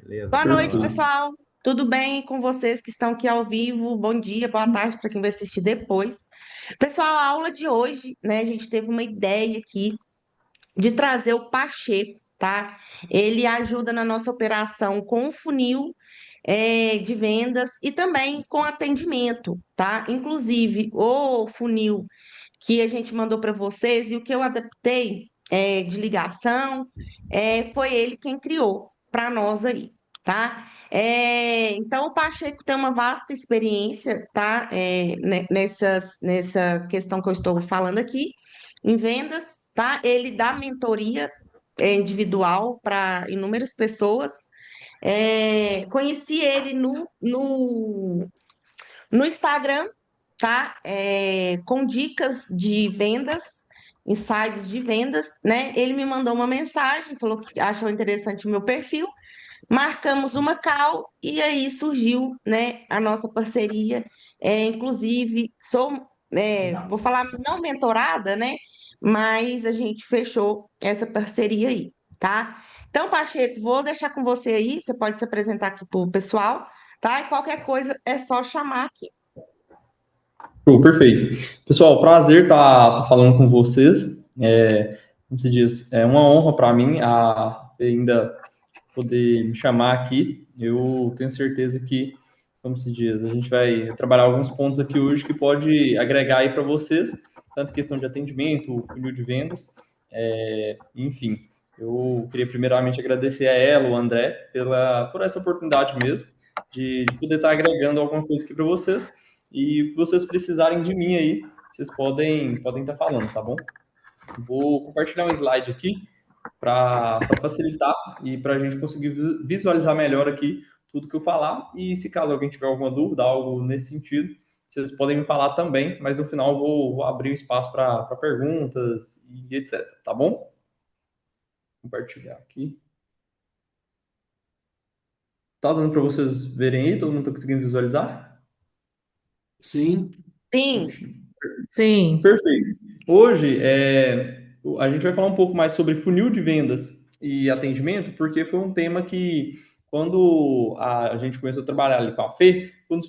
Boa noite, Perfeito. pessoal. Tudo bem com vocês que estão aqui ao vivo? Bom dia, boa tarde para quem vai assistir depois. Pessoal, a aula de hoje, né, a gente teve uma ideia aqui de trazer o Pacheco, tá? Ele ajuda na nossa operação com o funil, de vendas e também com atendimento, tá? Inclusive, o funil que a gente mandou para vocês e o que eu adaptei de ligação foi ele quem criou para nós aí, tá? Então, o Pacheco tem uma vasta experiência, tá? Nessa questão que eu estou falando aqui, em vendas, tá? Ele dá mentoria individual para inúmeras pessoas. Conheci ele no Instagram, tá? Com dicas de vendas, insights de vendas, né? Ele me mandou uma mensagem, falou que achou interessante o meu perfil, marcamos uma call e aí surgiu, né, a nossa parceria. Inclusive, vou falar não mentorada, né? Mas a gente fechou essa parceria aí, tá? Então, Pacheco, vou deixar com você aí, você pode se apresentar aqui para o pessoal, tá? E qualquer coisa é só chamar aqui. Show, perfeito. Pessoal, prazer estar falando com vocês. Como se diz, é uma honra para mim ainda poder me chamar aqui. Eu tenho certeza que, como se diz, a gente vai trabalhar alguns pontos aqui hoje que pode agregar aí para vocês, tanto questão de atendimento, funil de vendas, enfim. Eu queria primeiramente agradecer a ela, o André, por essa oportunidade mesmo, de poder estar agregando alguma coisa aqui para vocês. E o que vocês precisarem de mim aí, vocês podem estar falando, tá bom? Vou compartilhar um slide aqui para facilitar e para a gente conseguir visualizar melhor aqui tudo que eu falar. E se caso alguém tiver alguma dúvida, algo nesse sentido, vocês podem me falar também, mas no final vou abrir um espaço para perguntas e etc. Tá bom? Compartilhar aqui. Tá dando para vocês verem aí? Todo mundo está conseguindo visualizar? Sim, Sim, Ótimo. Sim. Perfeito. Hoje a gente vai falar um pouco mais sobre funil de vendas e atendimento, porque foi um tema que, quando a gente começou a trabalhar ali com a Fê, foi um dos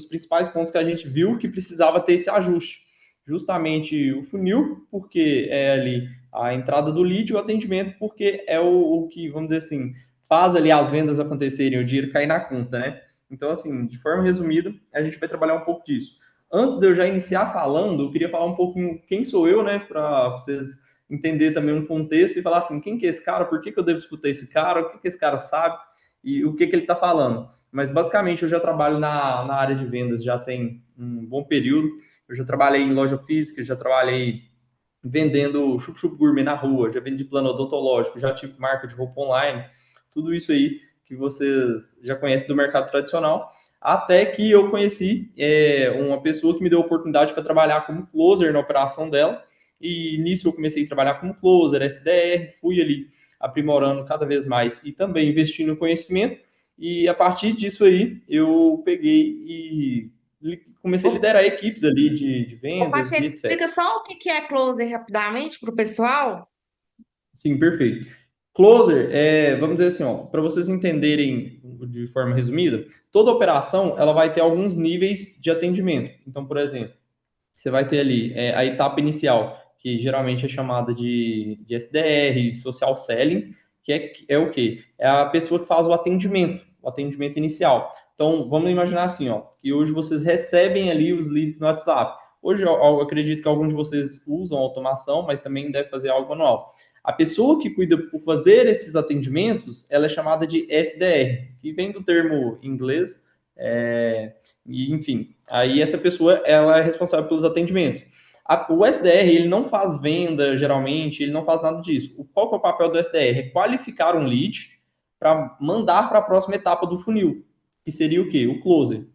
principais pontos que a gente viu que precisava ter esse ajuste. Justamente o funil, porque é ali a entrada do lead, e o atendimento, porque é o que, vamos dizer assim, faz ali as vendas acontecerem, o dinheiro cair na conta, né? Então, assim, de forma resumida, a gente vai trabalhar um pouco disso. Antes de eu já iniciar falando, eu queria falar um pouquinho quem sou eu, né, para vocês entenderem também um contexto e falar assim, quem que é esse cara, por que eu devo escutar esse cara, o que esse cara sabe e o que ele está falando. Mas basicamente eu já trabalho na área de vendas já tem um bom período, eu já trabalhei em loja física, já trabalhei vendendo chup-chup gourmet na rua, já vendi plano odontológico, já tive marca de roupa online, tudo isso aí que vocês já conhecem do mercado tradicional, até que eu conheci uma pessoa que me deu a oportunidade para trabalhar como closer na operação dela, e nisso eu comecei a trabalhar como closer, SDR, fui ali aprimorando cada vez mais e também investindo no conhecimento, e a partir disso aí eu peguei e comecei a liderar equipes ali de Ô, vendas e Pacheco, etc. explica só o que que é closer rapidamente para o pessoal. Sim, perfeito. Closer, vamos dizer assim, ó, para vocês entenderem de forma resumida, toda operação ela vai ter alguns níveis de atendimento. Então, por exemplo, você vai ter ali a etapa inicial, que geralmente é chamada de SDR, Social Selling, que é o quê? É a pessoa que faz o atendimento inicial. Então, vamos imaginar assim, ó, que hoje vocês recebem ali os leads no WhatsApp. Hoje eu acredito que alguns de vocês usam automação, mas também deve fazer algo manual. A pessoa que cuida por fazer esses atendimentos, ela é chamada de SDR, que vem do termo em inglês, e, enfim, aí essa pessoa ela é responsável pelos atendimentos. O SDR ele não faz venda geralmente, ele não faz nada disso. Qual que é o papel do SDR? É qualificar um lead para mandar para a próxima etapa do funil, que seria o quê? O closer.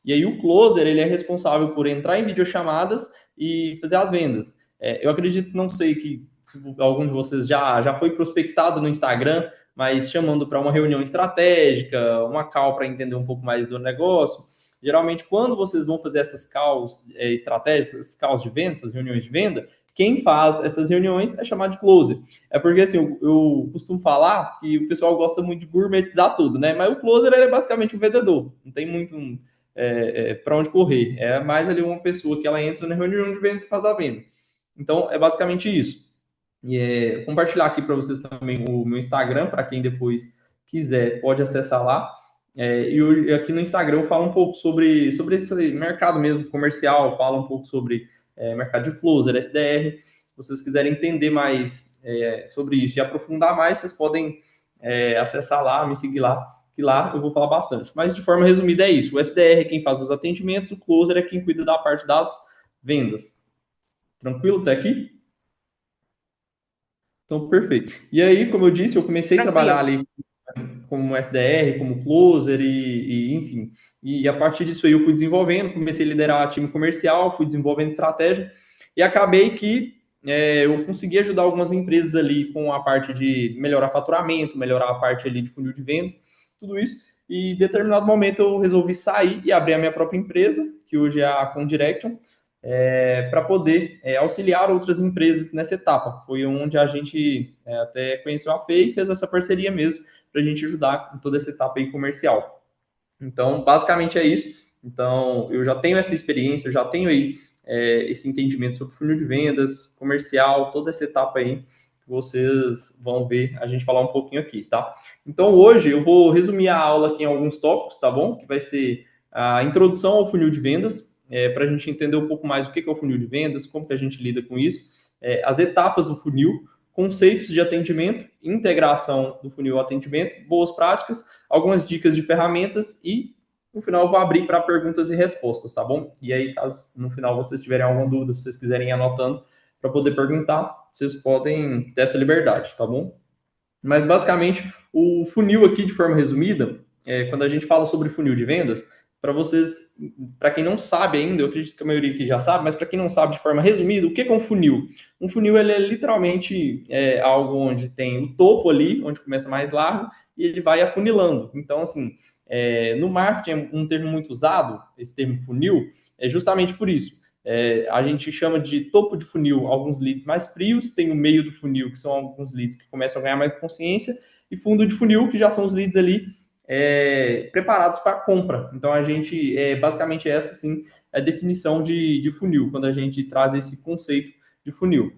E aí o closer ele é responsável por entrar em videochamadas e fazer as vendas. Eu acredito, não sei que se algum de vocês já foi prospectado no Instagram, mas chamando para uma reunião estratégica, uma call para entender um pouco mais do negócio, Geralmente, quando vocês vão fazer essas calls estratégicas, essas calls de venda, essas reuniões de venda, quem faz essas reuniões é chamado de closer. É porque, assim, eu costumo falar que o pessoal gosta muito de gourmetizar tudo, né? Mas o closer ele é basicamente um vendedor. Não tem muito para onde correr. É mais ali uma pessoa que ela entra na reunião de vendas e faz a venda. Então, é basicamente isso. E compartilhar aqui para vocês também o meu Instagram, para quem depois quiser, pode acessar lá. E hoje, aqui no Instagram eu falo um pouco sobre esse mercado mesmo comercial, falo um pouco sobre mercado de closer, SDR. Se vocês quiserem entender mais sobre isso e aprofundar mais, vocês podem acessar lá, me seguir lá, que lá eu vou falar bastante. Mas de forma resumida é isso. O SDR é quem faz os atendimentos, o closer é quem cuida da parte das vendas. Tranquilo até aqui? Então, perfeito. E aí, como eu disse, eu comecei a trabalhar Tranquilo. ali como SDR, como closer enfim. E a partir disso aí eu fui desenvolvendo, comecei a liderar time comercial, fui desenvolvendo estratégia e acabei que eu consegui ajudar algumas empresas ali com a parte de melhorar faturamento, melhorar a parte ali de funil de vendas, tudo isso. E em determinado momento eu resolvi sair e abrir a minha própria empresa, que hoje é a Condirection, para poder auxiliar outras empresas nessa etapa. Foi onde a gente até conheceu a Fê e fez essa parceria mesmo para a gente ajudar em toda essa etapa aí comercial. Então, basicamente é isso. Então, eu já tenho essa experiência, eu já tenho aí esse entendimento sobre funil de vendas, comercial, toda essa etapa aí que vocês vão ver a gente falar um pouquinho aqui, tá? Então, hoje eu vou resumir a aula aqui em alguns tópicos, tá bom? Que vai ser a introdução ao funil de vendas, para a gente entender um pouco mais o que é o funil de vendas, como que a gente lida com isso, as etapas do funil, conceitos de atendimento, integração do funil atendimento, boas práticas, algumas dicas de ferramentas e no final eu vou abrir para perguntas e respostas, tá bom? E aí, caso no final vocês tiverem alguma dúvida, se vocês quiserem ir anotando para poder perguntar, vocês podem ter essa liberdade, tá bom? Mas basicamente, o funil aqui, de forma resumida, quando a gente fala sobre funil de vendas, para vocês, para quem não sabe ainda, eu acredito que a maioria aqui já sabe, mas para quem não sabe de forma resumida, o que é um funil? Um funil ele é literalmente algo onde tem o topo ali, onde começa mais largo, e ele vai afunilando. Então, assim, no marketing, um termo muito usado, esse termo funil, é justamente por isso. A gente chama de topo de funil alguns leads mais frios, tem o meio do funil, que são alguns leads que começam a ganhar mais consciência, e fundo de funil, que já são os leads ali preparados para compra. Então, a gente, basicamente, essa, assim, é a definição de funil, quando a gente traz esse conceito de funil.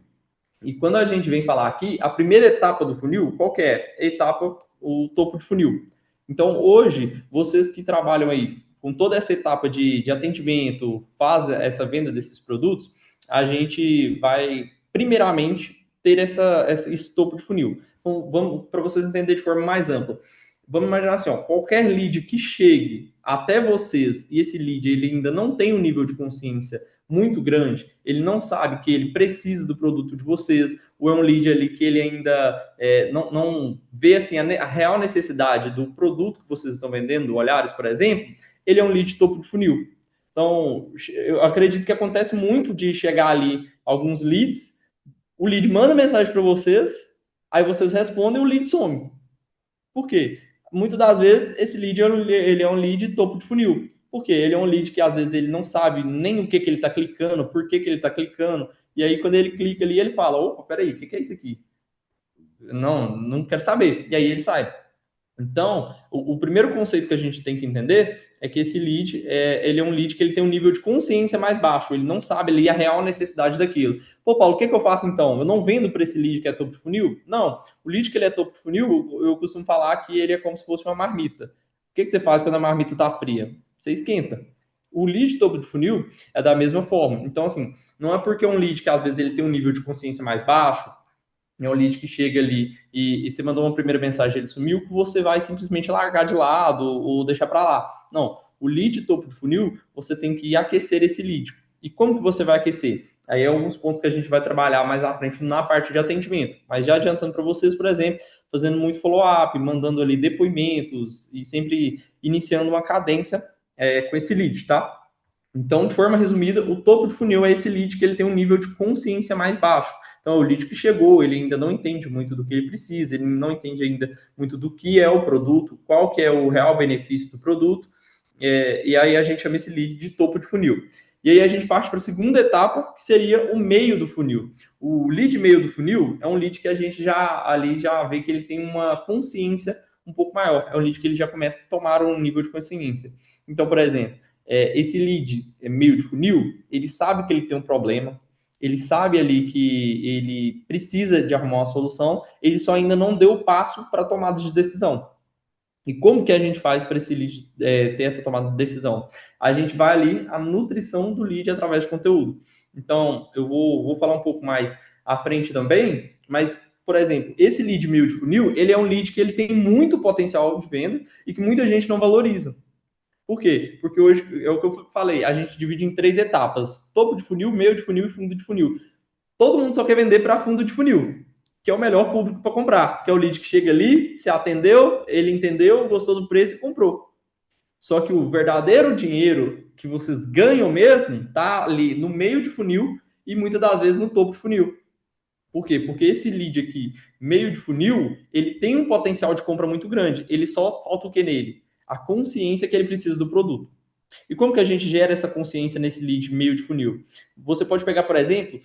E quando a gente vem falar aqui, a primeira etapa do funil, qual que é? A etapa, o topo de funil. Então, hoje, vocês que trabalham aí com toda essa etapa de atendimento, faz essa venda desses produtos, a gente vai, primeiramente, ter esse topo de funil. Então, vamos para vocês entenderem de forma mais ampla. Vamos imaginar assim, ó, qualquer lead que chegue até vocês e esse lead ele ainda não tem um nível de consciência muito grande, ele não sabe que ele precisa do produto de vocês, ou é um lead ali que ele ainda não vê assim, a real necessidade do produto que vocês estão vendendo, do Olhares, por exemplo, ele é um lead topo de funil. Então, eu acredito que acontece muito de chegar ali alguns leads, o lead manda mensagem para vocês, aí vocês respondem e o lead some. Por quê? Muitas das vezes esse lead ele é um lead topo de funil. Por quê? Ele é um lead que às vezes ele não sabe nem o que ele está clicando, por que ele está clicando. E aí quando ele clica ali, ele fala, opa, peraí, o que é isso aqui? Não quero saber. E aí ele sai. Então, o primeiro conceito que a gente tem que entender é que esse lead, ele é um lead que ele tem um nível de consciência mais baixo, ele não sabe ali a real necessidade daquilo. Pô, Paulo, o que eu faço então? Eu não vendo para esse lead que é topo de funil? Não, o lead que ele é topo de funil, eu costumo falar que ele é como se fosse uma marmita. O que você faz quando a marmita está fria? Você esquenta. O lead topo de funil é da mesma forma. Então, assim, não é porque é um lead que às vezes ele tem um nível de consciência mais baixo, é um lead que chega ali e você mandou uma primeira mensagem, ele sumiu, que você vai simplesmente largar de lado ou deixar para lá. Não, o lead topo de funil, você tem que aquecer esse lead. E como que você vai aquecer? Aí é alguns pontos que a gente vai trabalhar mais à frente na parte de atendimento. Mas já adiantando para vocês, por exemplo, fazendo muito follow-up, mandando ali depoimentos e sempre iniciando uma cadência com esse lead, tá? Então, de forma resumida, o topo de funil é esse lead que ele tem um nível de consciência mais baixo. Então, é o lead que chegou, ele ainda não entende muito do que ele precisa, ele não entende ainda muito do que é o produto, qual que é o real benefício do produto, e aí a gente chama esse lead de topo de funil. E aí a gente parte para a segunda etapa, que seria o meio do funil. O lead meio do funil é um lead que a gente já vê que ele tem uma consciência um pouco maior. É um lead que ele já começa a tomar um nível de consciência. Então, por exemplo, esse lead meio de funil, ele sabe que ele tem um problema, ele sabe ali que ele precisa de arrumar uma solução, ele só ainda não deu o passo para a tomada de decisão. E como que a gente faz para esse lead ter essa tomada de decisão? A gente vai ali a nutrição do lead através de conteúdo. Então, eu vou falar um pouco mais à frente também, mas, por exemplo, esse lead meio de funil, ele é um lead que ele tem muito potencial de venda e que muita gente não valoriza. Por quê? Porque hoje, é o que eu falei, a gente divide em 3 etapas: topo de funil, meio de funil e fundo de funil. Todo mundo só quer vender para fundo de funil, que é o melhor público para comprar, que é o lead que chega ali, se atendeu, ele entendeu, gostou do preço e comprou. Só que o verdadeiro dinheiro que vocês ganham mesmo tá ali no meio de funil e muitas das vezes no topo de funil. Por quê? Porque esse lead aqui, meio de funil, ele tem um potencial de compra muito grande. Ele só falta o que nele? A consciência que ele precisa do produto. E como que a gente gera essa consciência nesse lead meio de funil? Você pode pegar, por exemplo,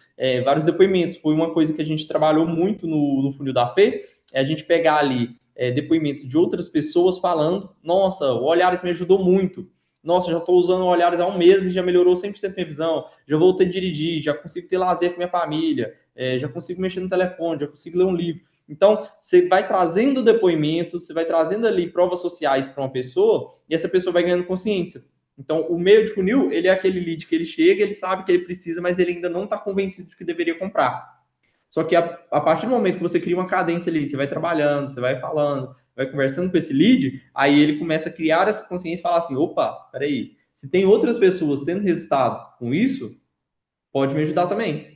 vários depoimentos. Foi uma coisa que a gente trabalhou muito no funil da Fê, é a gente pegar ali depoimentos de outras pessoas falando: nossa, o Olhares me ajudou muito. Nossa, já estou usando o Olhares há um mês e já melhorou 100% minha visão. Já voltei a dirigir, já consigo ter lazer com minha família, já consigo mexer no telefone, já consigo ler um livro. Então, você vai trazendo depoimentos, você vai trazendo ali provas sociais para uma pessoa e essa pessoa vai ganhando consciência. Então, o meio de funil, ele é aquele lead que ele chega, ele sabe que ele precisa, mas ele ainda não está convencido de que deveria comprar. Só que a partir do momento que você cria uma cadência ali, você vai trabalhando, você vai falando, vai conversando com esse lead, aí ele começa a criar essa consciência e falar assim: opa, peraí, se tem outras pessoas tendo resultado com isso, pode me ajudar também.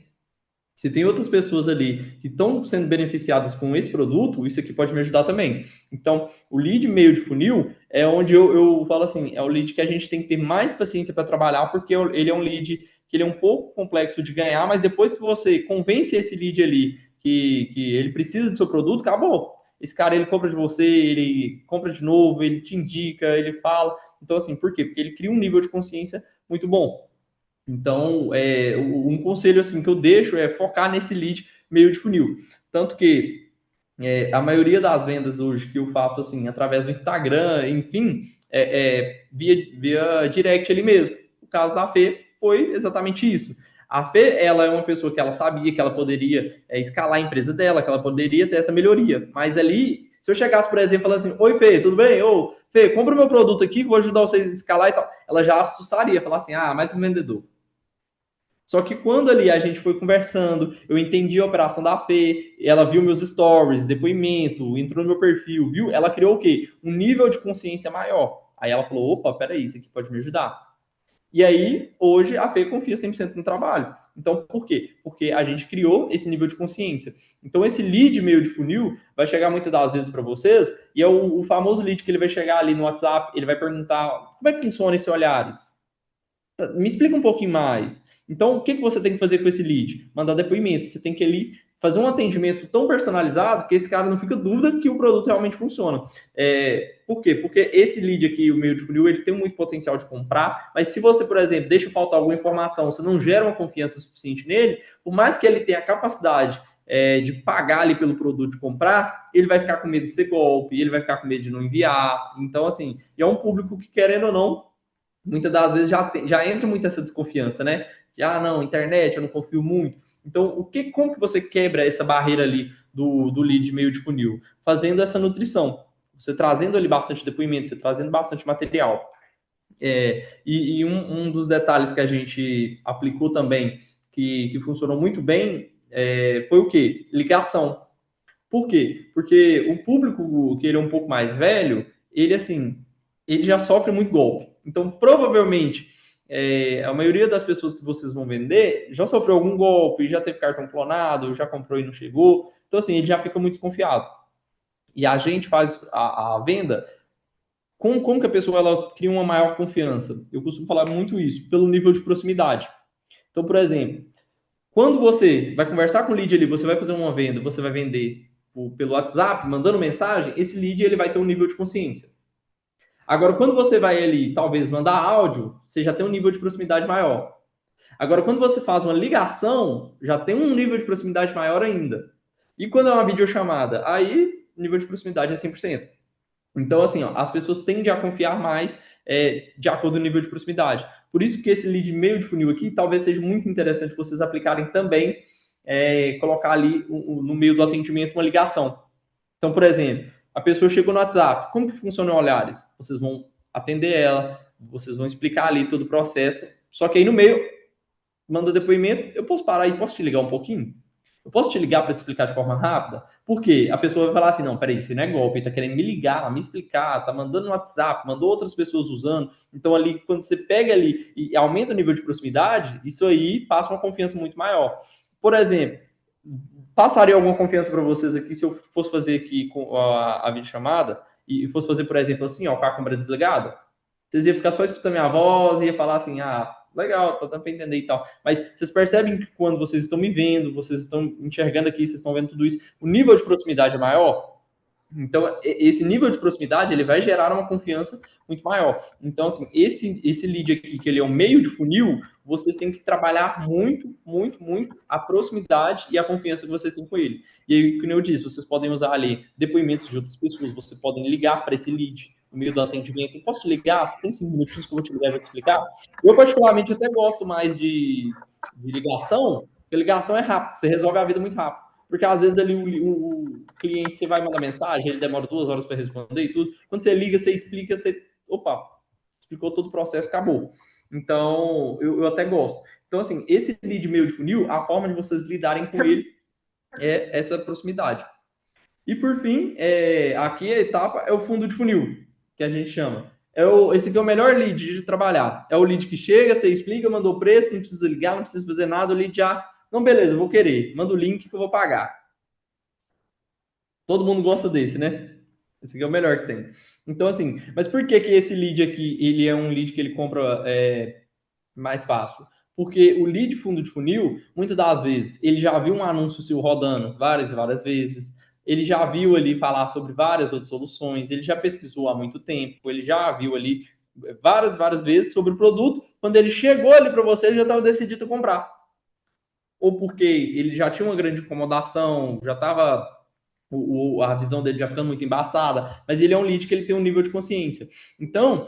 Se tem outras pessoas ali que estão sendo beneficiadas com esse produto, isso aqui pode me ajudar também. Então, o lead meio de funil é onde eu falo assim, é o lead que a gente tem que ter mais paciência para trabalhar, porque ele é um lead que ele é um pouco complexo de ganhar, mas depois que você convence esse lead ali que ele precisa do seu produto, acabou. Esse cara, ele compra de você, ele compra de novo, ele te indica, ele fala. Então, assim, por quê? Porque ele cria um nível de consciência muito bom. Então, um conselho assim que eu deixo é focar nesse lead meio de funil. Tanto que a maioria das vendas hoje que eu faço assim, através do Instagram, enfim, via direct ali mesmo. O caso da Fê foi exatamente isso. A Fê, ela é uma pessoa que ela sabia que ela poderia escalar a empresa dela, que ela poderia ter essa melhoria. Mas ali, se eu chegasse, por exemplo, e falasse assim: oi, Fê, tudo bem? Ô, Fê, compra o meu produto aqui que eu vou ajudar vocês a escalar e tal. Ela já assustaria, falar assim: ah, mais um vendedor. Só que quando ali a gente foi conversando, eu entendi a operação da Fê, ela viu meus stories, depoimento, entrou no meu perfil, viu? Ela criou o quê? Um nível de consciência maior. Aí ela falou: opa, peraí, isso aqui pode me ajudar. E aí, hoje, a Fê confia 100% no trabalho. Então, por quê? Porque a gente criou esse nível de consciência. Então, esse lead meio de funil vai chegar muitas das vezes para vocês, e é o famoso lead que ele vai chegar ali no WhatsApp, ele vai perguntar: como é que funciona esse Olhares? Me explica um pouquinho mais. Então, o que você tem que fazer com esse lead? Mandar depoimento. Você tem que ali fazer um atendimento tão personalizado que esse cara não fica dúvida que o produto realmente funciona. Por quê? Porque esse lead aqui, o meio de funil, ele tem muito potencial de comprar, mas se você, por exemplo, deixa faltar alguma informação, você não gera uma confiança suficiente nele, por mais que ele tenha a capacidade de pagar ali pelo produto de comprar, ele vai ficar com medo de ser golpe, ele vai ficar com medo de não enviar. Então, assim, é um público que, querendo ou não, muitas das vezes já entra muito essa desconfiança, né? Já não, internet, eu não confio muito. Então, como que você quebra essa barreira ali do lead meio de funil? Fazendo essa nutrição. Você trazendo ali bastante depoimento, você trazendo bastante material. E um dos detalhes que a gente aplicou também, que funcionou muito bem, foi o quê? Ligação. Por quê? Porque o público que ele é um pouco mais velho, ele assim, ele já sofre muito golpe. Então, provavelmente, a maioria das pessoas que vocês vão vender já sofreu algum golpe, já teve cartão clonado, já comprou e não chegou. Então, assim, ele já fica muito desconfiado. E a gente faz a venda. Como que a pessoa ela cria uma maior confiança? Eu costumo falar muito isso, pelo nível de proximidade. Então, por exemplo, quando você vai conversar com o lead ali, você vai fazer uma venda, você vai vender pelo WhatsApp, mandando mensagem, esse lead ele vai ter um nível de consciência. Agora, quando você vai ali, talvez, mandar áudio, você já tem um nível de proximidade maior. Agora, quando você faz uma ligação, já tem um nível de proximidade maior ainda. E quando é uma videochamada, aí o nível de proximidade é 100%. Então, assim, ó, as pessoas tendem a confiar mais de acordo com o nível de proximidade. Por isso que esse lead meio de funil aqui talvez seja muito interessante vocês aplicarem também, colocar ali no meio do atendimento uma ligação. Então, por exemplo, a pessoa chegou no WhatsApp, como que funcionam olhares? Vocês vão atender ela, vocês vão explicar ali todo o processo, só que aí no meio, manda depoimento, eu posso parar e posso te ligar um pouquinho? Eu posso te ligar para te explicar de forma rápida? Por quê? A pessoa vai falar assim, não, peraí, isso não é golpe, ele tá querendo me ligar, me explicar, tá mandando no WhatsApp, mandou outras pessoas usando. Então ali, quando você pega ali e aumenta o nível de proximidade, isso aí passa uma confiança muito maior. Por exemplo, passaria alguma confiança para vocês aqui se eu fosse fazer aqui com a videochamada e fosse fazer, por exemplo, assim, ó, com a câmera desligada? Vocês iam ficar só escutando minha voz e ia falar assim, ah, legal, tá dando para entender e tal. Mas vocês percebem que quando vocês estão me vendo, vocês estão enxergando aqui, vocês estão vendo tudo isso, o nível de proximidade é maior? Então, esse nível de proximidade, ele vai gerar uma confiança muito maior. Então, assim, esse lead aqui, que ele é um meio de funil, vocês têm que trabalhar muito, muito, muito a proximidade e a confiança que vocês têm com ele. E aí, como eu disse, vocês podem usar ali depoimentos de outras pessoas, vocês podem ligar para esse lead no meio do atendimento. Eu posso te ligar? Você tem 5 minutinhos que eu vou te ligar e vou te explicar? Eu, particularmente, até gosto mais de ligação, porque ligação é rápido, você resolve a vida muito rápido. Porque às vezes ali o cliente, você vai mandar mensagem, ele demora 2 horas para responder e tudo. Quando você liga, você explica, você. Opa, explicou todo o processo, acabou. Então, eu até gosto. Então, assim, esse lead meio de funil, a forma de vocês lidarem com ele é essa proximidade. E por fim, aqui a etapa é o fundo de funil, que a gente chama. Esse aqui é o melhor lead de trabalhar. É o lead que chega, você explica, mandou o preço, não precisa ligar, não precisa fazer nada, o lead já. Não, beleza, eu vou querer. Manda o link que eu vou pagar. Todo mundo gosta desse, né? Esse aqui é o melhor que tem. Então, assim, mas por que que esse lead aqui, ele é um lead que ele compra mais fácil? Porque o lead fundo de funil, muitas das vezes, ele já viu um anúncio seu rodando várias e várias vezes, ele já viu ali falar sobre várias outras soluções, ele já pesquisou há muito tempo, ele já viu ali várias, várias vezes sobre o produto, quando ele chegou ali para você, ele já estava decidido a comprar. Ou porque ele já tinha uma grande incomodação, já estava a visão dele já ficando muito embaçada, mas ele é um lead que ele tem um nível de consciência. Então,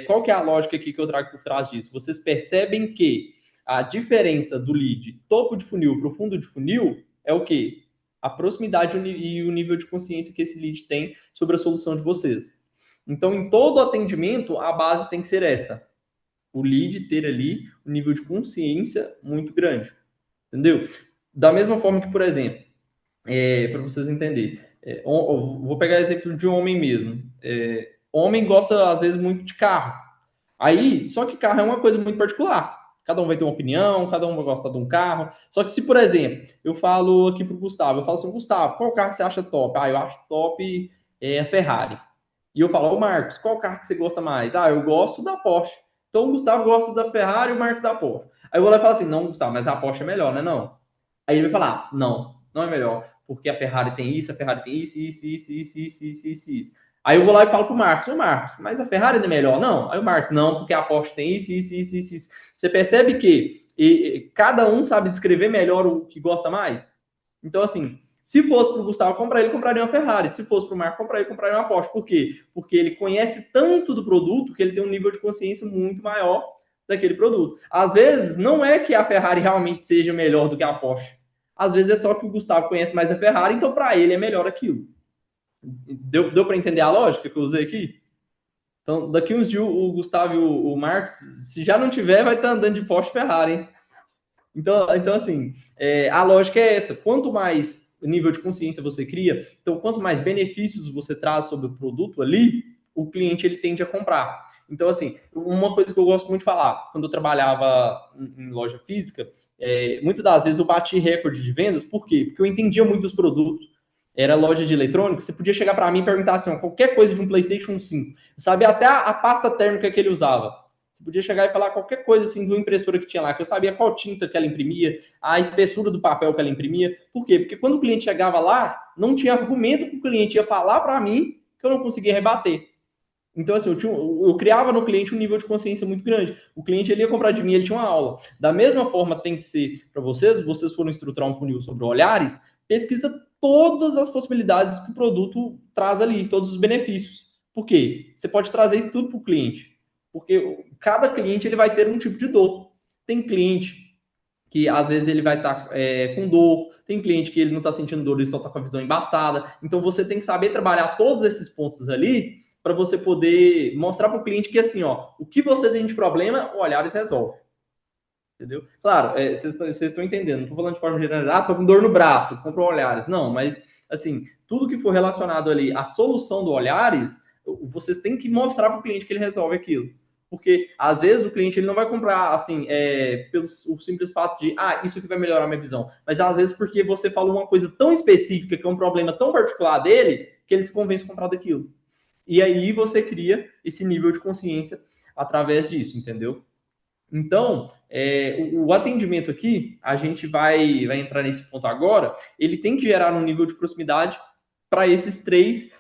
qual que é a lógica aqui que eu trago por trás disso? Vocês percebem que a diferença do lead topo de funil para o fundo de funil é o quê? A proximidade e o nível de consciência que esse lead tem sobre a solução de vocês. Então, em todo atendimento, a base tem que ser essa. O lead ter ali um nível de consciência muito grande. Entendeu? Da mesma forma que, por exemplo, para vocês entenderem, vou pegar exemplo de homem mesmo. Homem gosta, às vezes, muito de carro. Aí, só que carro é uma coisa muito particular. Cada um vai ter uma opinião, cada um vai gostar de um carro. Só que se, por exemplo, eu falo aqui pro Gustavo, eu falo assim, Gustavo, qual carro você acha top? Ah, eu acho top a Ferrari. E eu falo, ô Marcos, qual carro que você gosta mais? Ah, eu gosto da Porsche. Então o Gustavo gosta da Ferrari e o Marcos da Porsche. Aí eu vou lá e falo assim, não, Gustavo, mas a Porsche é melhor, né? Não. Aí ele vai falar, não é melhor, porque a Ferrari tem isso, a Ferrari tem isso. Aí eu vou lá e falo pro Marcos, ô Marcos, mas a Ferrari não é melhor? Não. Aí o Marcos, não, porque a Porsche tem isso. Você percebe que cada um sabe descrever melhor o que gosta mais? Então, assim, se fosse pro Gustavo comprar, ele compraria uma Ferrari. Se fosse pro Marcos comprar, ele compraria uma Porsche. Por quê? Porque ele conhece tanto do produto que ele tem um nível de consciência muito maior daquele produto. Às vezes, não é que a Ferrari realmente seja melhor do que a Porsche. Às vezes é só que o Gustavo conhece mais a Ferrari, então para ele é melhor aquilo. Deu para entender a lógica que eu usei aqui? Então, daqui uns dias o Gustavo e o Marcos, se já não tiver, vai estar andando de Porsche Ferrari, hein? Então assim, a lógica é essa. Quanto mais nível de consciência você cria, então quanto mais benefícios você traz sobre o produto ali, o cliente ele tende a comprar. Então, assim, uma coisa que eu gosto muito de falar, quando eu trabalhava em loja física, muitas das vezes eu bati recorde de vendas, por quê? Porque eu entendia muito dos produtos. Era loja de eletrônicos, você podia chegar para mim e perguntar assim, ó, qualquer coisa de um PlayStation 5. Eu sabia até a pasta térmica que ele usava. Você podia chegar e falar qualquer coisa assim de uma impressora que tinha lá, que eu sabia qual tinta que ela imprimia, a espessura do papel que ela imprimia. Por quê? Porque quando o cliente chegava lá, não tinha argumento que o cliente ia falar para mim que eu não conseguia rebater. Então, assim, eu criava no cliente um nível de consciência muito grande. O cliente ele ia comprar de mim, ele tinha uma aula. Da mesma forma, tem que ser para vocês foram estruturar um funil sobre olhares, pesquisa todas as possibilidades que o produto traz ali, todos os benefícios. Por quê? Você pode trazer isso tudo para o cliente. Porque cada cliente ele vai ter um tipo de dor. Tem cliente que às vezes ele vai estar com dor, tem cliente que ele não está sentindo dor, ele só está com a visão embaçada. Então você tem que saber trabalhar todos esses pontos ali para você poder mostrar para o cliente que assim, ó, o que você tem de problema, o Olhares resolve. Entendeu? Claro, vocês estão entendendo, não estou falando de forma generalizada, estou com dor no braço, compra Olhares. Não, mas assim, tudo que for relacionado ali à solução do Olhares, vocês têm que mostrar para o cliente que ele resolve aquilo. Porque, às vezes, o cliente ele não vai comprar, assim, pelo simples fato de, isso aqui vai melhorar a minha visão. Mas, às vezes, porque você falou uma coisa tão específica, que é um problema tão particular dele, que ele se convence a comprar daquilo. E aí você cria esse nível de consciência através disso, entendeu? Então, o atendimento aqui, a gente vai entrar nesse ponto agora, ele tem que gerar um nível de proximidade para esses três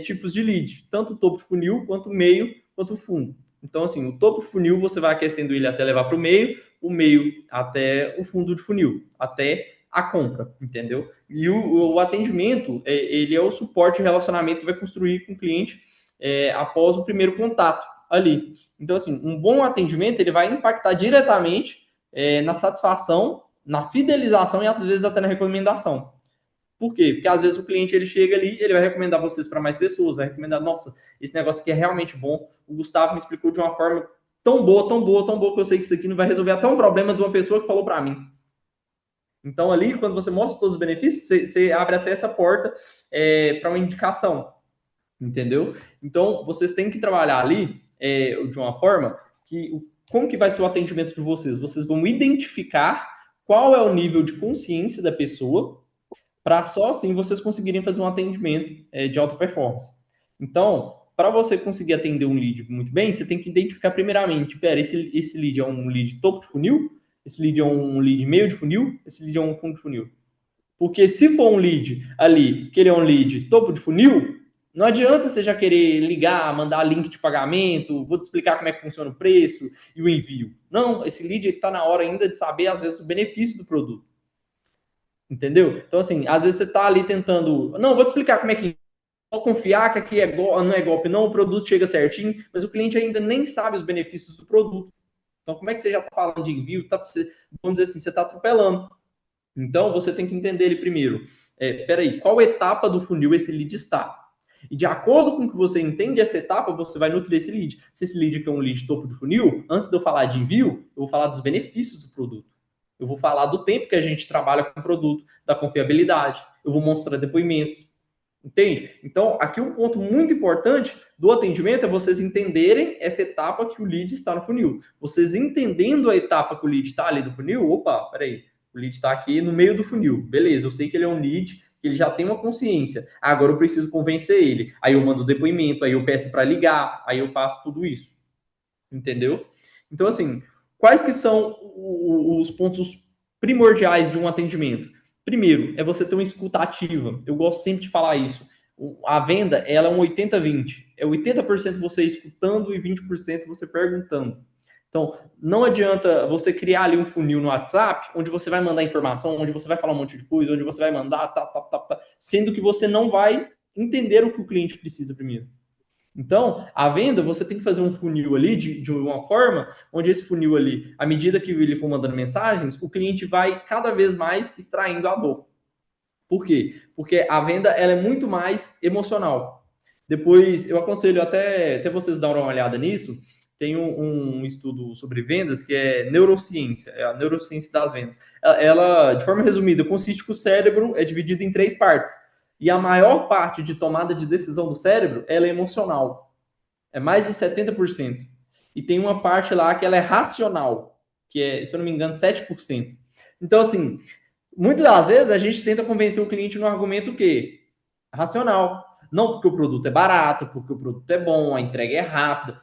tipos de lead, tanto o topo de funil, quanto o meio, quanto o fundo. Então, assim, o topo funil você vai aquecendo ele até levar para o meio até o fundo de funil, até a compra, entendeu? E o atendimento, ele é o suporte e relacionamento que vai construir com o cliente após o primeiro contato ali. Então, assim, um bom atendimento, ele vai impactar diretamente na satisfação, na fidelização e, às vezes, até na recomendação. Por quê? Porque às vezes o cliente ele chega ali, ele vai recomendar vocês para mais pessoas, vai recomendar, nossa, esse negócio aqui é realmente bom. O Gustavo me explicou de uma forma tão boa, tão boa, tão boa que eu sei que isso aqui não vai resolver até um problema de uma pessoa que falou para mim. Então ali, quando você mostra todos os benefícios, você abre até essa porta para uma indicação, entendeu? Então vocês têm que trabalhar ali de uma forma que como que vai ser o atendimento de vocês? Vocês vão identificar qual é o nível de consciência da pessoa para só assim vocês conseguirem fazer um atendimento de alta performance. Então, para você conseguir atender um lead muito bem, você tem que identificar primeiramente, esse lead é um lead topo de funil, esse lead é um lead meio de funil, esse lead é um fundo de funil. Porque se for um lead ali, que ele é um lead topo de funil, não adianta você já querer ligar, mandar link de pagamento, vou te explicar como é que funciona o preço e o envio. Não, esse lead está na hora ainda de saber, às vezes, o benefício do produto. Entendeu? Então, assim, às vezes você está ali tentando. Não, vou te explicar como é que. Vou confiar que aqui não é golpe, não, o produto chega certinho, mas o cliente ainda nem sabe os benefícios do produto. Então, como é que você já está falando de envio? Vamos dizer assim, você está atropelando. Então, você tem que entender ele primeiro. Peraí, qual etapa do funil esse lead está? E de acordo com o que você entende essa etapa, você vai nutrir esse lead. Se esse lead aqui é um lead topo de funil, antes de eu falar de envio, eu vou falar dos benefícios do produto. Eu vou falar do tempo que a gente trabalha com o produto, da confiabilidade. Eu vou mostrar depoimentos. Entende? Então, aqui um ponto muito importante do atendimento é vocês entenderem essa etapa que o lead está no funil. Vocês entendendo a etapa que o lead está ali no funil, opa, peraí, o lead está aqui no meio do funil. Beleza, eu sei que ele é um lead, que ele já tem uma consciência. Agora eu preciso convencer ele. Aí eu mando o depoimento, aí eu peço para ligar, aí eu faço tudo isso. Entendeu? Então, assim, quais que são os pontos primordiais de um atendimento? Primeiro, é você ter uma escuta ativa. Eu gosto sempre de falar isso. A venda, ela é um 80-20. É 80% você escutando e 20% você perguntando. Então, não adianta você criar ali um funil no WhatsApp, onde você vai mandar informação, onde você vai falar um monte de coisa, onde você vai mandar, sendo que você não vai entender o que o cliente precisa primeiro. Então, a venda, você tem que fazer um funil ali de uma forma onde esse funil ali, à medida que ele for mandando mensagens, o cliente vai cada vez mais extraindo a dor. Por quê? Porque a venda ela é muito mais emocional. Depois, eu aconselho até vocês darem uma olhada nisso. Tem um estudo sobre vendas que é neurociência, é a neurociência das vendas. Ela, de forma resumida, consiste que o cérebro é dividido em três partes. E a maior parte de tomada de decisão do cérebro, ela é emocional. É mais de 70%. E tem uma parte lá que ela é racional, que é, se eu não me engano, 7%. Então, assim, muitas das vezes a gente tenta convencer o cliente no argumento que racional. Não porque o produto é barato, porque o produto é bom, a entrega é rápida.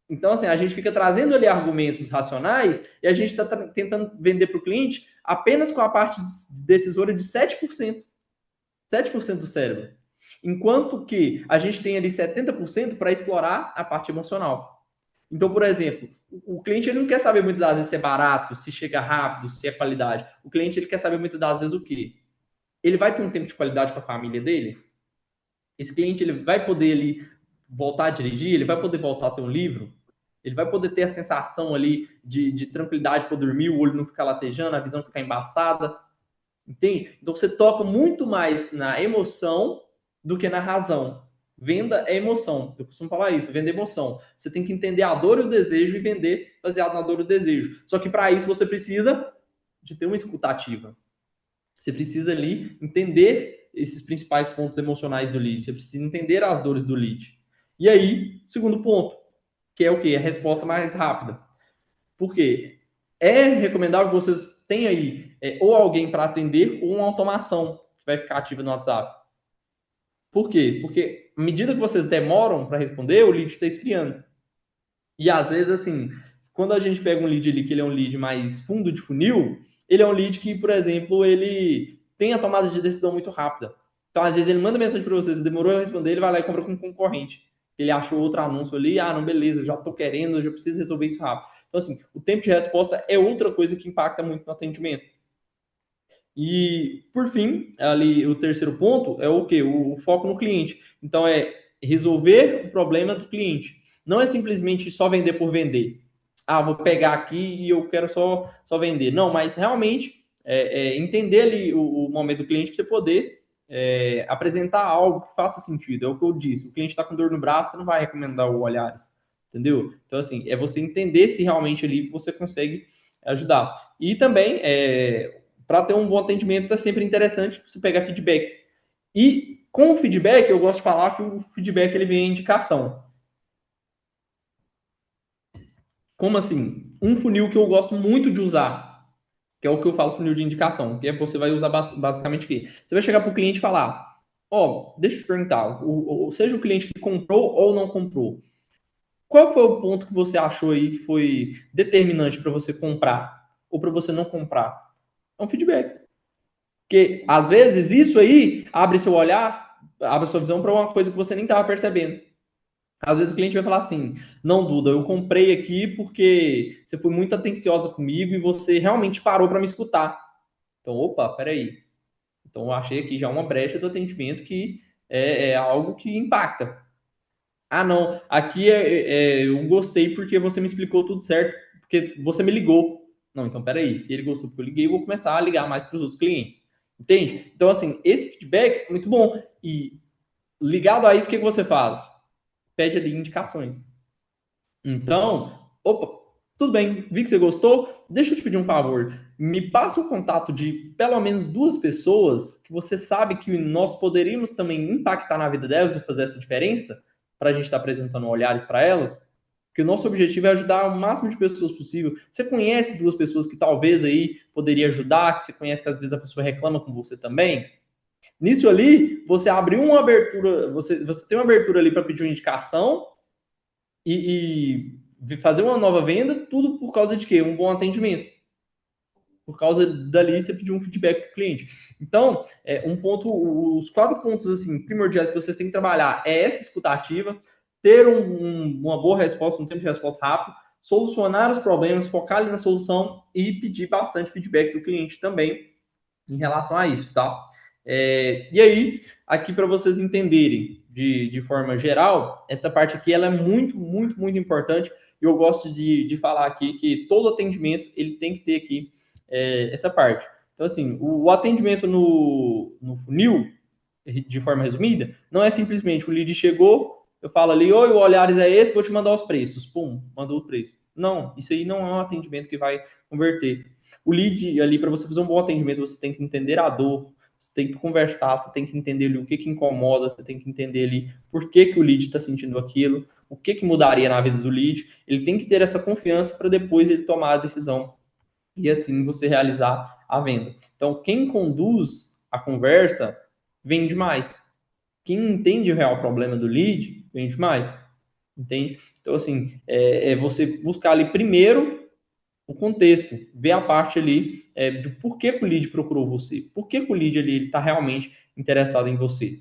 Então, assim, a gente fica trazendo ali argumentos racionais e a gente está tentando vender para o cliente apenas com a parte decisória de 7%. 7% do cérebro. Enquanto que a gente tem ali 70% para explorar a parte emocional. Então, por exemplo, o cliente ele não quer saber muitas das vezes se é barato, se chega rápido, se é qualidade. O cliente ele quer saber muitas das vezes o quê? Ele vai ter um tempo de qualidade com a família dele? Esse cliente ele vai poder ali voltar a dirigir? Ele vai poder voltar a ter um livro? Ele vai poder ter a sensação ali de tranquilidade para dormir, o olho não ficar latejando, a visão ficar embaçada? Entende? Então você toca muito mais na emoção do que na razão. Venda é emoção. Eu costumo falar isso, vender emoção. Você tem que entender a dor e o desejo e vender baseado na dor e o desejo. Só que para isso você precisa de ter uma escutativa. Você precisa ali entender esses principais pontos emocionais do lead. Você precisa entender as dores do lead. E aí, segundo ponto, que é o quê? A resposta mais rápida. Por quê? É recomendável que vocês tenham aí ou alguém para atender ou uma automação que vai ficar ativa no WhatsApp. Por quê? Porque à medida que vocês demoram para responder, o lead está esfriando. E às vezes, assim, quando a gente pega um lead ali que ele é um lead mais fundo de funil, ele é um lead que, por exemplo, ele tem a tomada de decisão muito rápida. Então, às vezes, ele manda mensagem para vocês, demorou a responder, ele vai lá e compra com um concorrente. Ele achou outro anúncio ali, não, beleza, eu já estou querendo, eu já preciso resolver isso rápido. Então, assim, o tempo de resposta é outra coisa que impacta muito no atendimento. E, por fim, ali o terceiro ponto é o quê? O foco no cliente. Então, é resolver o problema do cliente. Não é simplesmente só vender por vender. Vou pegar aqui e eu quero só vender. Não, mas realmente entender ali o momento do cliente para você poder apresentar algo que faça sentido. É o que eu disse. O cliente está com dor no braço, você não vai recomendar o Olhares. Entendeu? Então, assim, é você entender se realmente ali você consegue ajudar. E também, para ter um bom atendimento, é sempre interessante você pegar feedbacks. E com o feedback, eu gosto de falar que o feedback ele vem em indicação. Como assim? Um funil que eu gosto muito de usar, que é o que eu falo funil de indicação, que é você vai usar basicamente o quê? Você vai chegar para o cliente e falar, deixa eu te perguntar, seja o cliente que comprou ou não comprou, qual foi o ponto que você achou aí que foi determinante para você comprar ou para você não comprar? É um feedback. Porque, às vezes, isso aí abre seu olhar, abre sua visão para uma coisa que você nem estava percebendo. Às vezes o cliente vai falar assim, não, Duda, eu comprei aqui porque você foi muito atenciosa comigo e você realmente parou para me escutar. Então, opa, peraí. Então, eu achei aqui já uma brecha do atendimento que é algo que impacta. Não, aqui eu gostei porque você me explicou tudo certo, porque você me ligou. Não, então peraí, se ele gostou porque eu liguei, eu vou começar a ligar mais para os outros clientes. Entende? Então, assim, esse feedback é muito bom. E ligado a isso, o que você faz? Pede ali indicações. Então, opa, tudo bem, vi que você gostou. Deixa eu te pedir um favor. Me passa o contato de pelo menos duas pessoas que você sabe que nós poderíamos também impactar na vida delas e fazer essa diferença, para a gente estar apresentando olhares para elas. Porque o nosso objetivo é ajudar o máximo de pessoas possível. Você conhece duas pessoas que talvez aí poderia ajudar, que você conhece que às vezes a pessoa reclama com você também? Nisso ali, você abriu uma abertura, você tem uma abertura ali para pedir uma indicação e fazer uma nova venda, tudo por causa de quê? Um bom atendimento. Por causa dali você pedir um feedback para o cliente. Então, os 4 pontos assim, primordiais que vocês têm que trabalhar é essa escutativa, ter uma boa resposta, um tempo de resposta rápido, solucionar os problemas, focar ali na solução e pedir bastante feedback do cliente também em relação a isso, tá? E aí, aqui para vocês entenderem de forma geral, essa parte aqui ela é muito, muito, muito importante e eu gosto de falar aqui que todo atendimento ele tem que ter aqui essa parte. Então, assim, o atendimento no funil, de forma resumida, não é simplesmente o lead chegou, eu falo ali, oi, o Olhares é esse, vou te mandar os preços. Pum, mandou o preço. Não, isso aí não é um atendimento que vai converter. O lead ali, para você fazer um bom atendimento, você tem que entender a dor, você tem que conversar, você tem que entender ali o que incomoda, você tem que entender ali por que o lead está sentindo aquilo, o que mudaria na vida do lead. Ele tem que ter essa confiança para depois ele tomar a decisão e assim você realizar a venda. Então, quem conduz a conversa vende mais. Quem entende o real problema do lead vende mais. Entende? Então, assim, é você buscar ali primeiro o contexto, ver a parte ali de por que o lead procurou você, por que o lead ali está realmente interessado em você.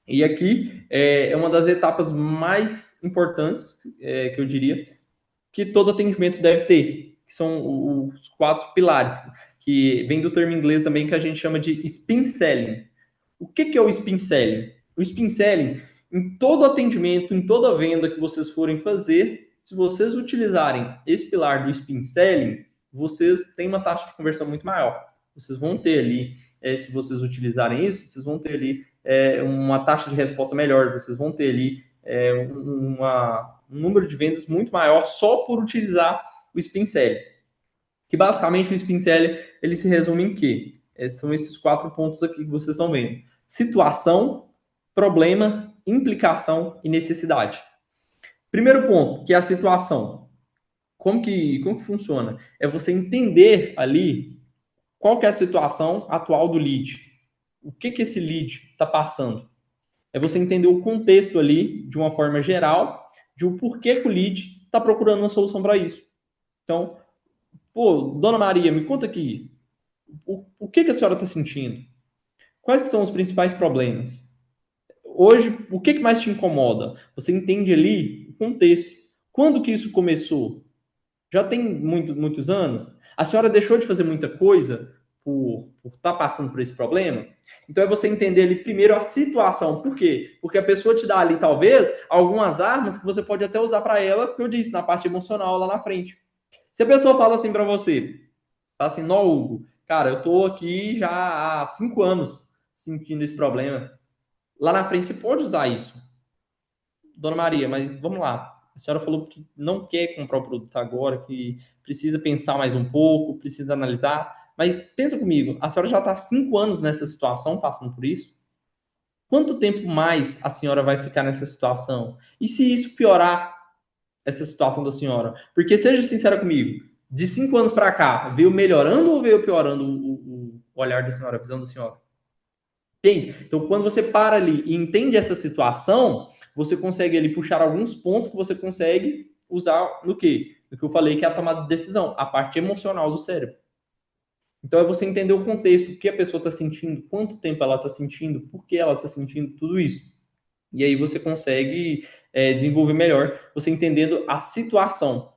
E aqui é uma das etapas mais importantes, que eu diria, que todo atendimento deve ter, que são os 4 pilares, que vem do termo inglês também que a gente chama de spin selling. O que é o spin selling? O spin selling, em todo atendimento, em toda venda que vocês forem fazer, se vocês utilizarem esse pilar do spin selling, vocês têm uma taxa de conversão muito maior. Vocês vão ter ali, se vocês utilizarem isso, vocês vão ter ali uma taxa de resposta melhor, vocês vão ter ali um número de vendas muito maior só por utilizar o spin selling. Que basicamente o spin selling ele se resume em quê? São esses 4 pontos aqui que vocês estão vendo: situação, problema, implicação e necessidade. Primeiro ponto, que é a situação. Como que funciona? É você entender ali qual que é a situação atual do lead. O que esse lead está passando? É você entender o contexto ali, de uma forma geral, de o porquê que o lead está procurando uma solução para isso. Então, pô, dona Maria, me conta aqui, o que a senhora está sentindo? Quais que são os principais problemas? Hoje, o que mais te incomoda? Você entende ali o contexto. Quando que isso começou? Já tem muitos anos? A senhora deixou de fazer muita coisa por estar passando por esse problema? Então é você entender ali primeiro a situação. Por quê? Porque a pessoa te dá ali, talvez, algumas armas que você pode até usar para ela, que eu disse, na parte emocional lá na frente. Se a pessoa fala assim para você, fala assim, não, Hugo, cara, eu tô aqui já há 5 anos sentindo esse problema. Lá na frente você pode usar isso. Dona Maria, mas vamos lá. A senhora falou que não quer comprar o produto agora, que precisa pensar mais um pouco, precisa analisar. Mas pensa comigo, a senhora já está há 5 anos nessa situação, passando por isso? Quanto tempo mais a senhora vai ficar nessa situação? E se isso piorar essa situação da senhora? Porque seja sincera comigo, de 5 anos para cá, veio melhorando ou veio piorando o olhar da senhora, a visão da senhora? Entende? Então, quando você para ali e entende essa situação, você consegue ali puxar alguns pontos que você consegue usar no quê? No que eu falei que é a tomada de decisão, a parte emocional do cérebro. Então, é você entender o contexto, o que a pessoa está sentindo, quanto tempo ela está sentindo, por que ela está sentindo tudo isso. E aí você consegue desenvolver melhor, você entendendo a situação.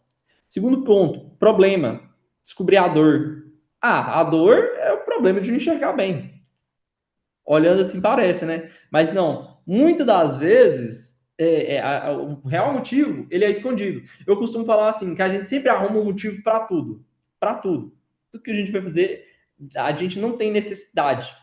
Segundo ponto, problema. Descobrir a dor. Ah, a dor é o problema de não enxergar bem. Olhando assim parece, né? Mas não, muitas das vezes o real motivo ele é escondido. Eu costumo falar assim que a gente sempre arruma um motivo para tudo, para tudo. Tudo que a gente vai fazer, a gente não tem necessidade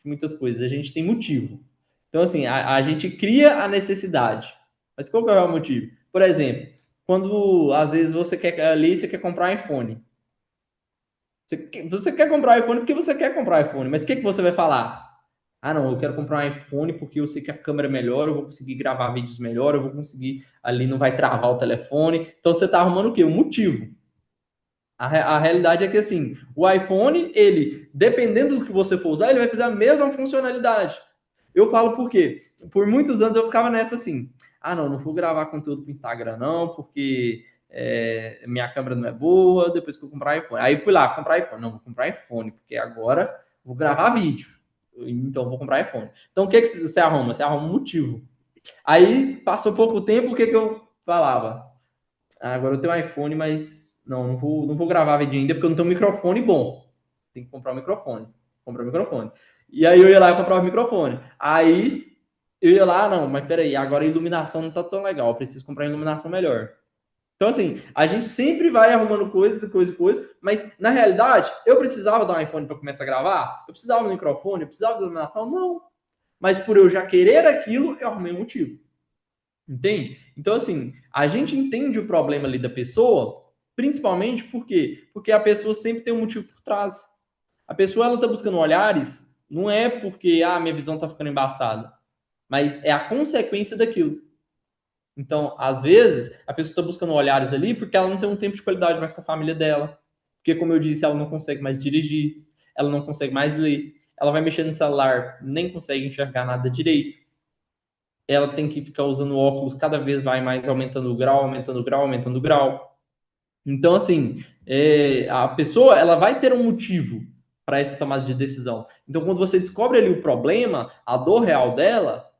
de muitas coisas, a gente tem motivo. Então assim, a gente cria a necessidade. Mas qual que é o real motivo? Por exemplo, quando às vezes você quer comprar um iPhone. Você quer comprar um iPhone porque você quer comprar um iPhone, mas o que você vai falar? Ah, não, eu quero comprar um iPhone porque eu sei que a câmera é melhor, eu vou conseguir gravar vídeos melhor, eu vou conseguir, ali não vai travar o telefone. Então você está arrumando o quê? Um motivo. A realidade é que assim, o iPhone, ele, dependendo do que você for usar, ele vai fazer a mesma funcionalidade. Eu falo por quê? Por muitos anos eu ficava nessa assim, ah, não vou gravar conteúdo para Instagram não, porque minha câmera não é boa, depois que eu comprar iPhone. Aí fui lá, comprar iPhone. Não, vou comprar iPhone, porque agora vou gravar vídeo. Então vou comprar iPhone. Então o que você arruma? Você arruma um motivo. Aí passou pouco tempo, o que eu falava? Ah, agora eu tenho um iPhone, mas não vou gravar vídeo ainda porque eu não tenho um microfone bom. Tem que comprar um microfone. Comprar um microfone. E aí eu ia lá e comprava o microfone. Aí eu ia lá, não, mas peraí, agora a iluminação não tá tão legal, eu preciso comprar uma iluminação melhor. Então, assim, a gente sempre vai arrumando coisas, mas na realidade, eu precisava dar um iPhone para começar a gravar? Eu precisava do microfone? Eu precisava da iluminação? Não. Mas por eu já querer aquilo, eu arrumei um motivo. Entende? Então, assim, a gente entende o problema ali da pessoa, principalmente por quê? Porque a pessoa sempre tem um motivo por trás. A pessoa, ela tá buscando olhares, não é porque, minha visão tá ficando embaçada, mas é a consequência daquilo. Então, às vezes, a pessoa está buscando olhares ali porque ela não tem um tempo de qualidade mais com a família dela. Porque, como eu disse, ela não consegue mais dirigir, ela não consegue mais ler, ela vai mexer no celular, nem consegue enxergar nada direito. Ela tem que ficar usando óculos, cada vez vai mais aumentando o grau, aumentando o grau, aumentando o grau. Então, assim, a pessoa ela vai ter um motivo para essa tomada de decisão. Então, quando você descobre ali o problema, a dor real dela,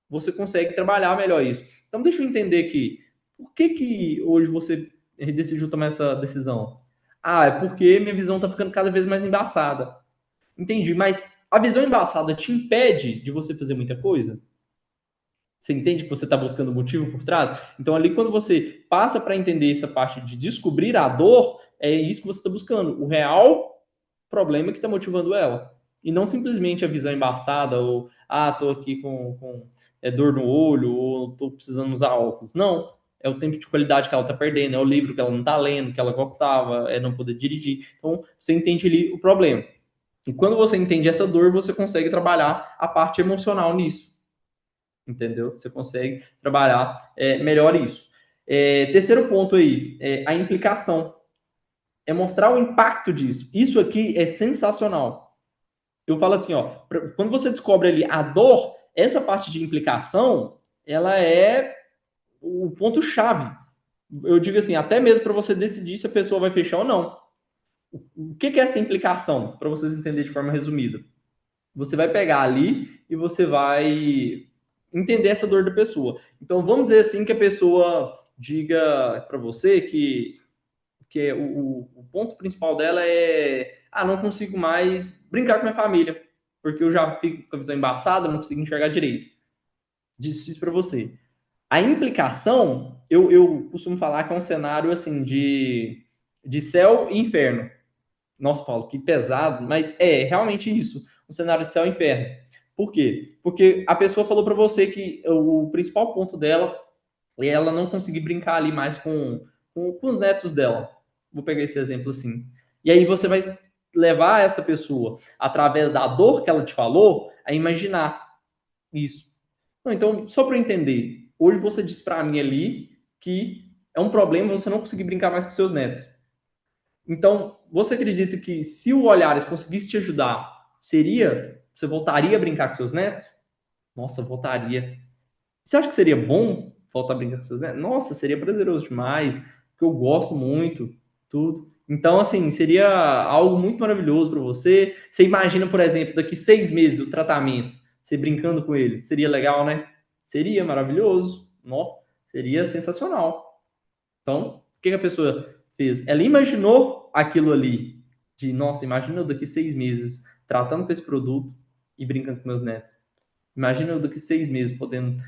você consegue trabalhar melhor isso. Então, deixa eu entender aqui. Por que hoje você decidiu tomar essa decisão? Ah, é porque minha visão está ficando cada vez mais embaçada. Entendi, mas a visão embaçada te impede de você fazer muita coisa? Você entende que você está buscando motivo por trás? Então, ali, quando você passa para entender essa parte de descobrir a dor, é isso que você está buscando. O real problema que está motivando ela. E não simplesmente a visão embaçada, ou, tô aqui com dor no olho, ou tô precisando usar óculos. Não. É o tempo de qualidade que ela está perdendo, é o livro que ela não está lendo, que ela gostava, é não poder dirigir. Então, você entende ali o problema. E quando você entende essa dor, você consegue trabalhar a parte emocional nisso. Entendeu? Você consegue trabalhar melhor isso. Terceiro ponto aí, a implicação. É mostrar o impacto disso. Isso aqui é sensacional. Eu falo assim, ó, quando você descobre ali a dor, essa parte de implicação, ela é o ponto-chave. Eu digo assim, até mesmo para você decidir se a pessoa vai fechar ou não. O que é essa implicação? Para vocês entenderem de forma resumida. Você vai pegar ali e você vai entender essa dor da pessoa. Então, vamos dizer assim que a pessoa diga para você que o ponto principal dela é: não consigo mais brincar com minha família, porque eu já fico com a visão embaçada, não consigo enxergar direito. Disse isso para você. A implicação, eu costumo falar que é um cenário assim de céu e inferno. Nossa, Paulo, que pesado, mas é realmente isso, um cenário de céu e inferno. Por quê? Porque a pessoa falou para você que o principal ponto dela é ela não conseguir brincar ali mais com os netos dela. Vou pegar esse exemplo assim. E aí você vai levar essa pessoa, através da dor que ela te falou, a imaginar isso. Não, então, só para eu entender, hoje você disse para mim ali que é um problema você não conseguir brincar mais com seus netos. Então, você acredita que se o Olhares conseguisse te ajudar, você voltaria a brincar com seus netos? Nossa, voltaria. Você acha que seria bom voltar a brincar com seus netos? Nossa, seria prazeroso demais, porque eu gosto muito, tudo. Então, assim, seria algo muito maravilhoso para você. Você imagina, por exemplo, daqui 6 meses o tratamento, você brincando com eles. Seria legal, né? Seria maravilhoso. Nossa, seria sensacional. Então, o que a pessoa fez? Ela imaginou aquilo ali, de, nossa, imagina eu daqui 6 meses tratando com esse produto e brincando com meus netos. Imagina eu daqui 6 meses podendo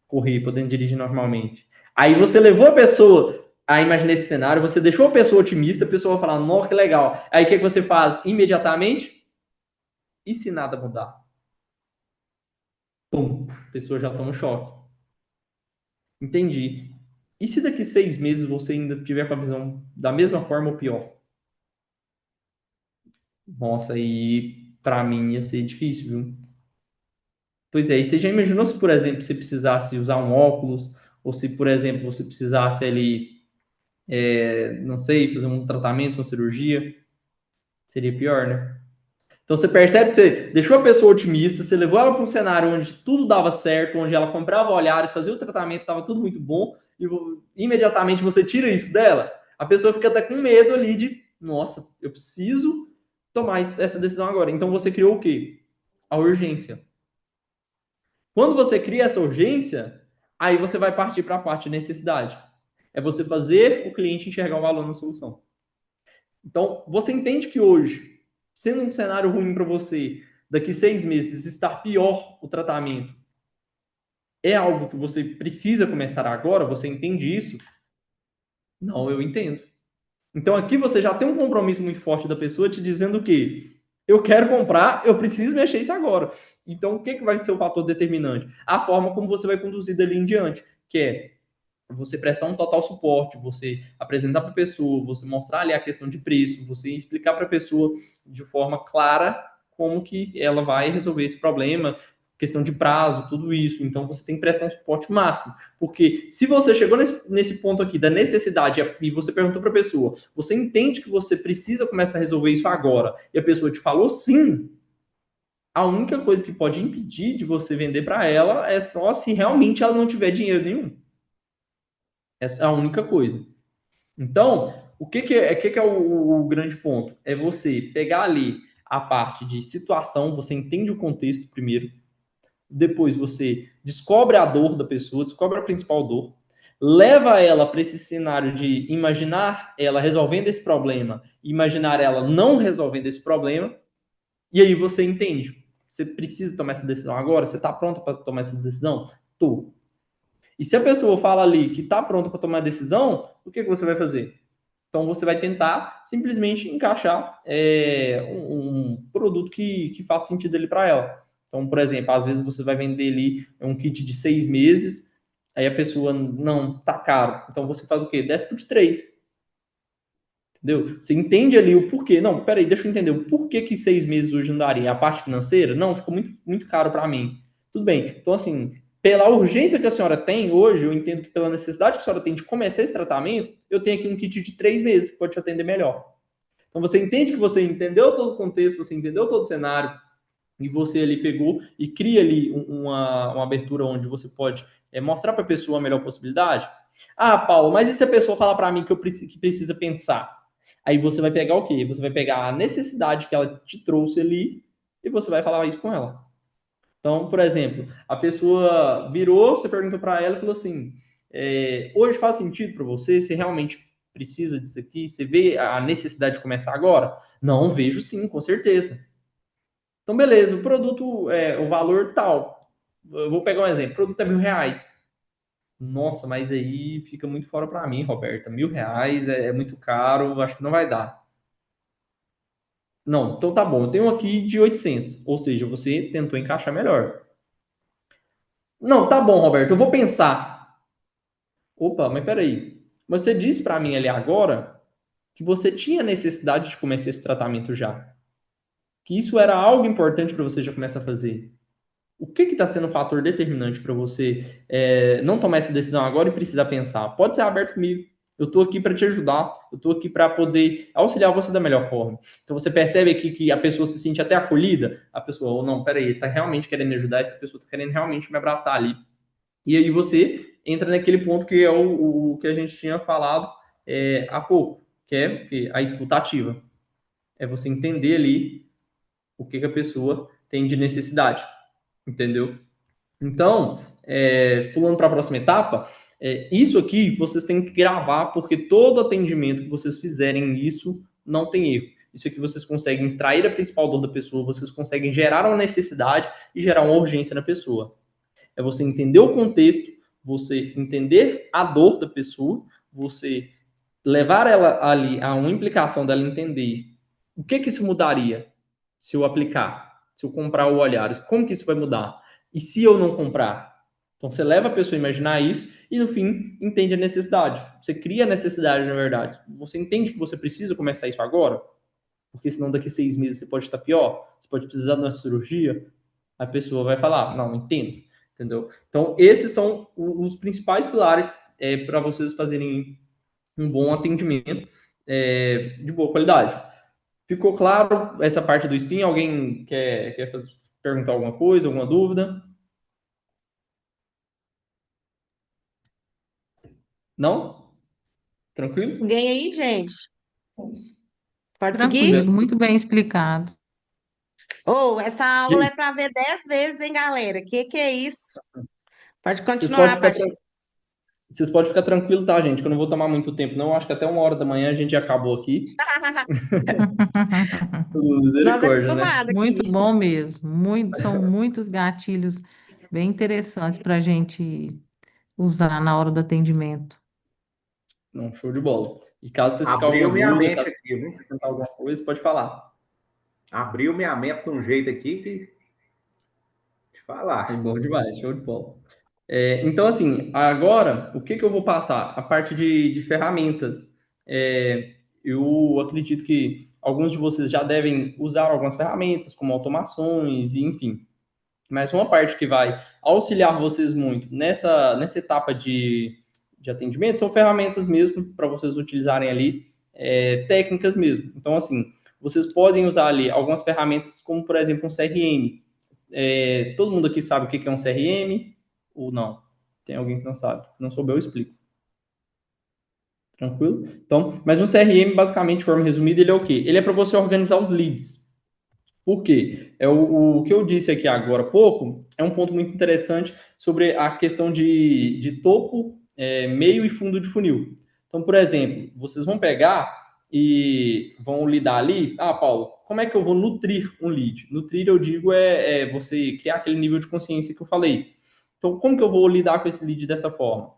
correr, podendo dirigir normalmente. Aí você levou a pessoa a imaginar esse cenário, você deixou a pessoa otimista, a pessoa vai falar, nossa, que legal. Aí o que você faz imediatamente? E se nada mudar? Pum, a pessoa já toma um choque. Entendi. E se daqui 6 meses você ainda tiver com a visão da mesma forma ou pior? Nossa, aí para mim ia ser difícil, viu? Pois é, e você já imaginou se, por exemplo, você precisasse usar um óculos, ou se, por exemplo, você precisasse ali, não sei, fazer um tratamento, uma cirurgia? Seria pior, né? Então você percebe que você deixou a pessoa otimista, você levou ela para um cenário onde tudo dava certo, onde ela comprava olhares, fazia o tratamento, estava tudo muito bom, e imediatamente você tira isso dela, a pessoa fica até com medo ali de, nossa, eu preciso tomar essa decisão agora. Então você criou o quê? A urgência. Quando você cria essa urgência, aí você vai partir para a parte de necessidade. É você fazer o cliente enxergar o valor na solução. Então, você entende que hoje, sendo um cenário ruim para você, daqui 6 meses estar pior o tratamento, é algo que você precisa começar agora? Você entende isso? Não, eu entendo. Então, aqui você já tem um compromisso muito forte da pessoa te dizendo que eu quero comprar, eu preciso mexer isso agora. Então, o que vai ser o fator determinante? A forma como você vai conduzir dali em diante, que é você prestar um total suporte, você apresentar para a pessoa, você mostrar ali a questão de preço, você explicar para a pessoa de forma clara como que ela vai resolver esse problema, questão de prazo, tudo isso. Então você tem que prestar um suporte máximo, porque se você chegou nesse ponto aqui da necessidade e você perguntou para a pessoa, você entende que você precisa começar a resolver isso agora, e a pessoa te falou sim, a única coisa que pode impedir de você vender para ela é só se realmente ela não tiver dinheiro nenhum. Essa é a única coisa. Então, o que é o grande ponto? É você pegar ali a parte de situação, você entende o contexto primeiro, depois você descobre a dor da pessoa, descobre a principal dor, leva ela para esse cenário de imaginar ela resolvendo esse problema, imaginar ela não resolvendo esse problema, e aí você entende. Você precisa tomar essa decisão agora? Você está pronto para tomar essa decisão? Tô. E se a pessoa fala ali que está pronta para tomar a decisão, o que você vai fazer? Então você vai tentar simplesmente encaixar um produto que faça sentido ali para ela. Então, por exemplo, às vezes você vai vender ali um kit de 6 meses, aí a pessoa não tá caro. Então você faz o quê? Desce por 3. Entendeu? Você entende ali o porquê. Não, peraí, deixa eu entender o porquê que 6 meses hoje não daria. A parte financeira? Não, ficou muito, muito caro para mim. Tudo bem. Então, assim, pela urgência que a senhora tem hoje, eu entendo que pela necessidade que a senhora tem de começar esse tratamento, eu tenho aqui um kit de 3 meses que pode te atender melhor. Então, você entende que você entendeu todo o contexto, você entendeu todo o cenário, e você ali pegou e cria ali uma abertura onde você pode mostrar para a pessoa a melhor possibilidade. Ah, Paulo, mas e se a pessoa falar para mim que precisa pensar? Aí você vai pegar o quê? Você vai pegar a necessidade que ela te trouxe ali e você vai falar isso com ela. Então, por exemplo, a pessoa virou, você perguntou para ela e falou assim: hoje faz sentido para você? Você realmente precisa disso aqui? Você vê a necessidade de começar agora? Não, vejo sim, com certeza. Então, beleza, o produto, o valor tal. Eu vou pegar um exemplo: o produto é R$ 1.000. Nossa, mas aí fica muito fora para mim, Roberta. R$ 1.000 é muito caro, acho que não vai dar. Não, então tá bom, eu tenho aqui de 800, ou seja, você tentou encaixar melhor. Não, tá bom, Roberto, eu vou pensar. Opa, mas peraí. Você disse para mim ali agora que você tinha necessidade de começar esse tratamento já. Que isso era algo importante para você já começar a fazer. O que está sendo um fator determinante para você não tomar essa decisão agora e precisar pensar? Pode ser aberto comigo. Eu estou aqui para te ajudar. Eu estou aqui para poder auxiliar você da melhor forma. Então você percebe aqui que a pessoa se sente até acolhida. A pessoa, ou não, peraí, ele está realmente querendo me ajudar. Essa pessoa está querendo realmente me abraçar ali. E aí você entra naquele ponto que é o que a gente tinha falado há pouco, que é a escutativa. É você entender ali o que a pessoa tem de necessidade. Entendeu? Então, pulando para a próxima etapa, isso aqui vocês têm que gravar, porque todo atendimento que vocês fizerem isso não tem erro. Isso aqui vocês conseguem extrair a principal dor da pessoa, vocês conseguem gerar uma necessidade e gerar uma urgência na pessoa. É você entender o contexto, você entender a dor da pessoa, você levar ela ali a uma implicação dela entender o que isso mudaria se eu aplicar, se eu comprar o Olhares, como que isso vai mudar? E se eu não comprar? Então você leva a pessoa a imaginar isso e no fim entende a necessidade. Você cria a necessidade, na verdade. Você entende que você precisa começar isso agora? Porque senão daqui 6 meses você pode estar pior, você pode precisar de uma cirurgia. A pessoa vai falar, não, entendo, entendeu? Então esses são os principais pilares para vocês fazerem um bom atendimento de boa qualidade. Ficou claro essa parte do spin? Alguém quer perguntar alguma coisa, alguma dúvida? Não? Tranquilo? Ninguém aí, gente? Pode seguir? Tranquilo, muito bem explicado. Ou essa aula é Gente, para ver 10 vezes, hein, galera? Que é isso? Pode vocês podem continuar, ficar, Paty. vocês podem ficar tranquilo, tá, gente? Que eu não vou tomar muito tempo, não. Acho que até 1 hora da manhã a gente já acabou aqui. Nós é Misericórdia, né? acostumados Muito aqui. bom mesmo. São muitos gatilhos bem interessantes para a gente usar na hora do atendimento. Não, show de bola. E caso vocês ficarem Abriu alguma minha dúvida, mente caso aqui, viu? vocês tentar alguma coisa, pode falar. Abriu minha mente de um jeito aqui que te É falar. bom demais, show de bola. Então, assim, agora, o que eu vou passar? A parte de ferramentas. Eu acredito que alguns de vocês já devem usar algumas ferramentas, como automações, e enfim. Mas uma parte que vai auxiliar vocês muito nessa etapa de atendimento são ferramentas mesmo para vocês utilizarem ali, técnicas mesmo. Então, assim, vocês podem usar ali algumas ferramentas, como por exemplo um CRM. Todo mundo aqui sabe o que é um CRM ou não? Tem alguém que não sabe? Se não souber, eu explico. Tranquilo? Então, mas um CRM, basicamente, de forma resumida, ele é o quê? Ele é para você organizar os leads. Por quê? O que eu disse aqui agora há pouco é um ponto muito interessante sobre a questão de topo, meio e fundo de funil. Então, por exemplo, vocês vão pegar e vão lidar ali. Ah, Paulo, como é que eu vou nutrir um lead? Nutrir, eu digo, é você criar aquele nível de consciência que eu falei. Então, como que eu vou lidar com esse lead dessa forma?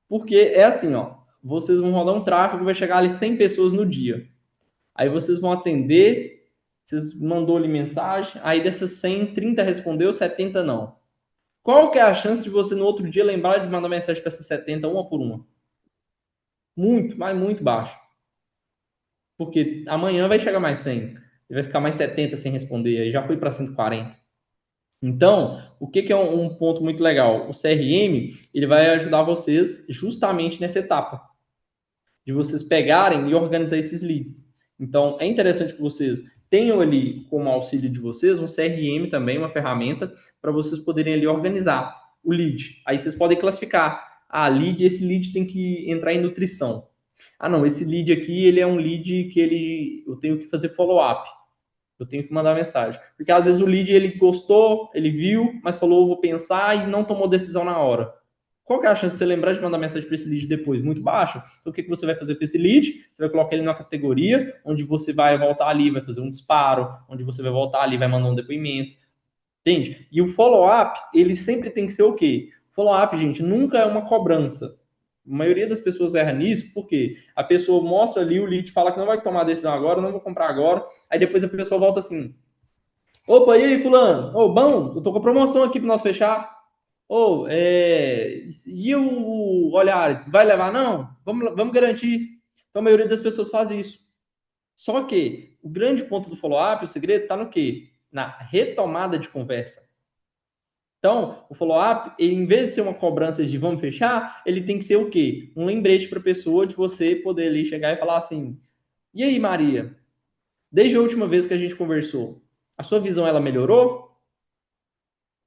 Porque é assim, ó, vocês vão rodar um tráfego, vai chegar ali 100 pessoas no dia. Aí vocês vão atender, vocês mandou ali mensagem, aí dessas 100, 30 respondeu, 70 não. Qual que é a chance de você no outro dia lembrar de mandar mensagem para essas 70 uma por uma? Muito, mas muito baixo. Porque amanhã vai chegar mais 100, e vai ficar mais 70 sem responder, aí já foi para 140. Então, o que é um ponto muito legal? O CRM, ele vai ajudar vocês justamente nessa etapa, de vocês pegarem e organizar esses leads. Então, é interessante que vocês tenham ali como auxílio de vocês um CRM também, uma ferramenta, para vocês poderem ali organizar o lead. Aí vocês podem classificar. Ah, esse lead tem que entrar em nutrição. Ah, não, esse lead aqui, ele é um lead que eu tenho que fazer follow-up. Eu tenho que mandar mensagem. Porque às vezes o lead, ele gostou, ele viu, mas falou, vou pensar e não tomou decisão na hora. Qual que é a chance de você lembrar de mandar mensagem para esse lead depois? Muito baixa. Então, o que você vai fazer com esse lead? Você vai colocar ele na categoria, onde você vai voltar ali, vai fazer um disparo, onde você vai voltar ali, vai mandar um depoimento. Entende? E o follow-up, ele sempre tem que ser o quê? Follow-up, gente, nunca é uma cobrança. A maioria das pessoas erra nisso, porque a pessoa mostra ali o lead, fala que não vai tomar a decisão agora, não vou comprar agora, aí depois a pessoa volta assim, opa, e aí, fulano? Ô, bom, eu tô com promoção aqui para nós fechar. Ô, e o Olhares, vai levar? Não? Vamos garantir. Então, a maioria das pessoas faz isso. Só que o grande ponto do follow-up, o segredo, está no quê? Na retomada de conversa. Então, o follow-up, em vez de ser uma cobrança de vamos fechar, ele tem que ser o quê? Um lembrete para a pessoa de você poder ali chegar e falar assim, e aí, Maria? Desde a última vez que a gente conversou, a sua visão, ela melhorou?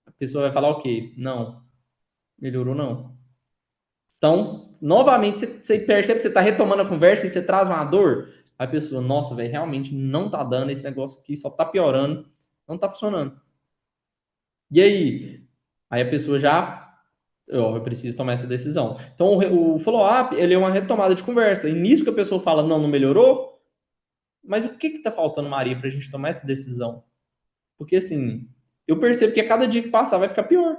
A pessoa vai falar o quê? Não, melhorou não. Então, novamente, você percebe que você está retomando a conversa e você traz uma dor. A pessoa, nossa, velho, realmente não tá dando esse negócio aqui, só tá piorando, não tá funcionando. E aí? Aí a pessoa já, eu preciso tomar essa decisão. Então, o follow-up, ele é uma retomada de conversa. E nisso que a pessoa fala, não melhorou, mas o que que tá faltando, Maria, pra gente tomar essa decisão? Porque, assim, eu percebo que a cada dia que passar vai ficar pior.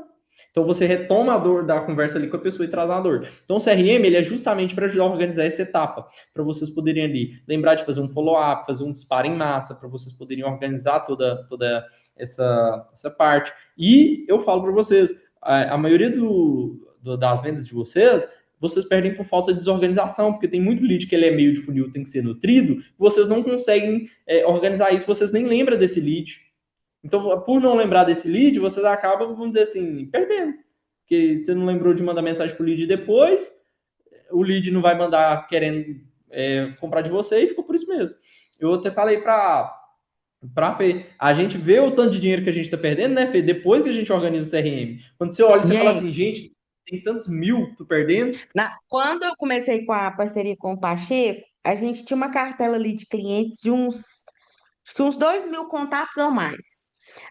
Então você retoma a dor da conversa ali com a pessoa e traz a dor. Então o CRM ele é justamente para ajudar a organizar essa etapa, para vocês poderem ali lembrar de fazer um follow-up, fazer um disparo em massa, para vocês poderem organizar toda essa parte. E eu falo para vocês, a maioria das vendas de vocês perdem por falta de desorganização, porque tem muito lead que ele é meio de funil, tem que ser nutrido, vocês não conseguem organizar isso, vocês nem lembram desse lead. Então, por não lembrar desse lead, vocês acabam, vamos dizer assim, perdendo. Porque você não lembrou de mandar mensagem pro lead depois, o lead não vai mandar querendo comprar de você e ficou por isso mesmo. Eu até falei pra Fê, a gente vê o tanto de dinheiro que a gente tá perdendo, né, Fê? Depois que a gente organiza o CRM. Quando você olha, você fala assim, gente, tem tantos mil tô perdendo. Quando eu comecei com a parceria com o Pacheco, a gente tinha uma cartela ali de clientes de acho que uns 2.000 contatos ou mais.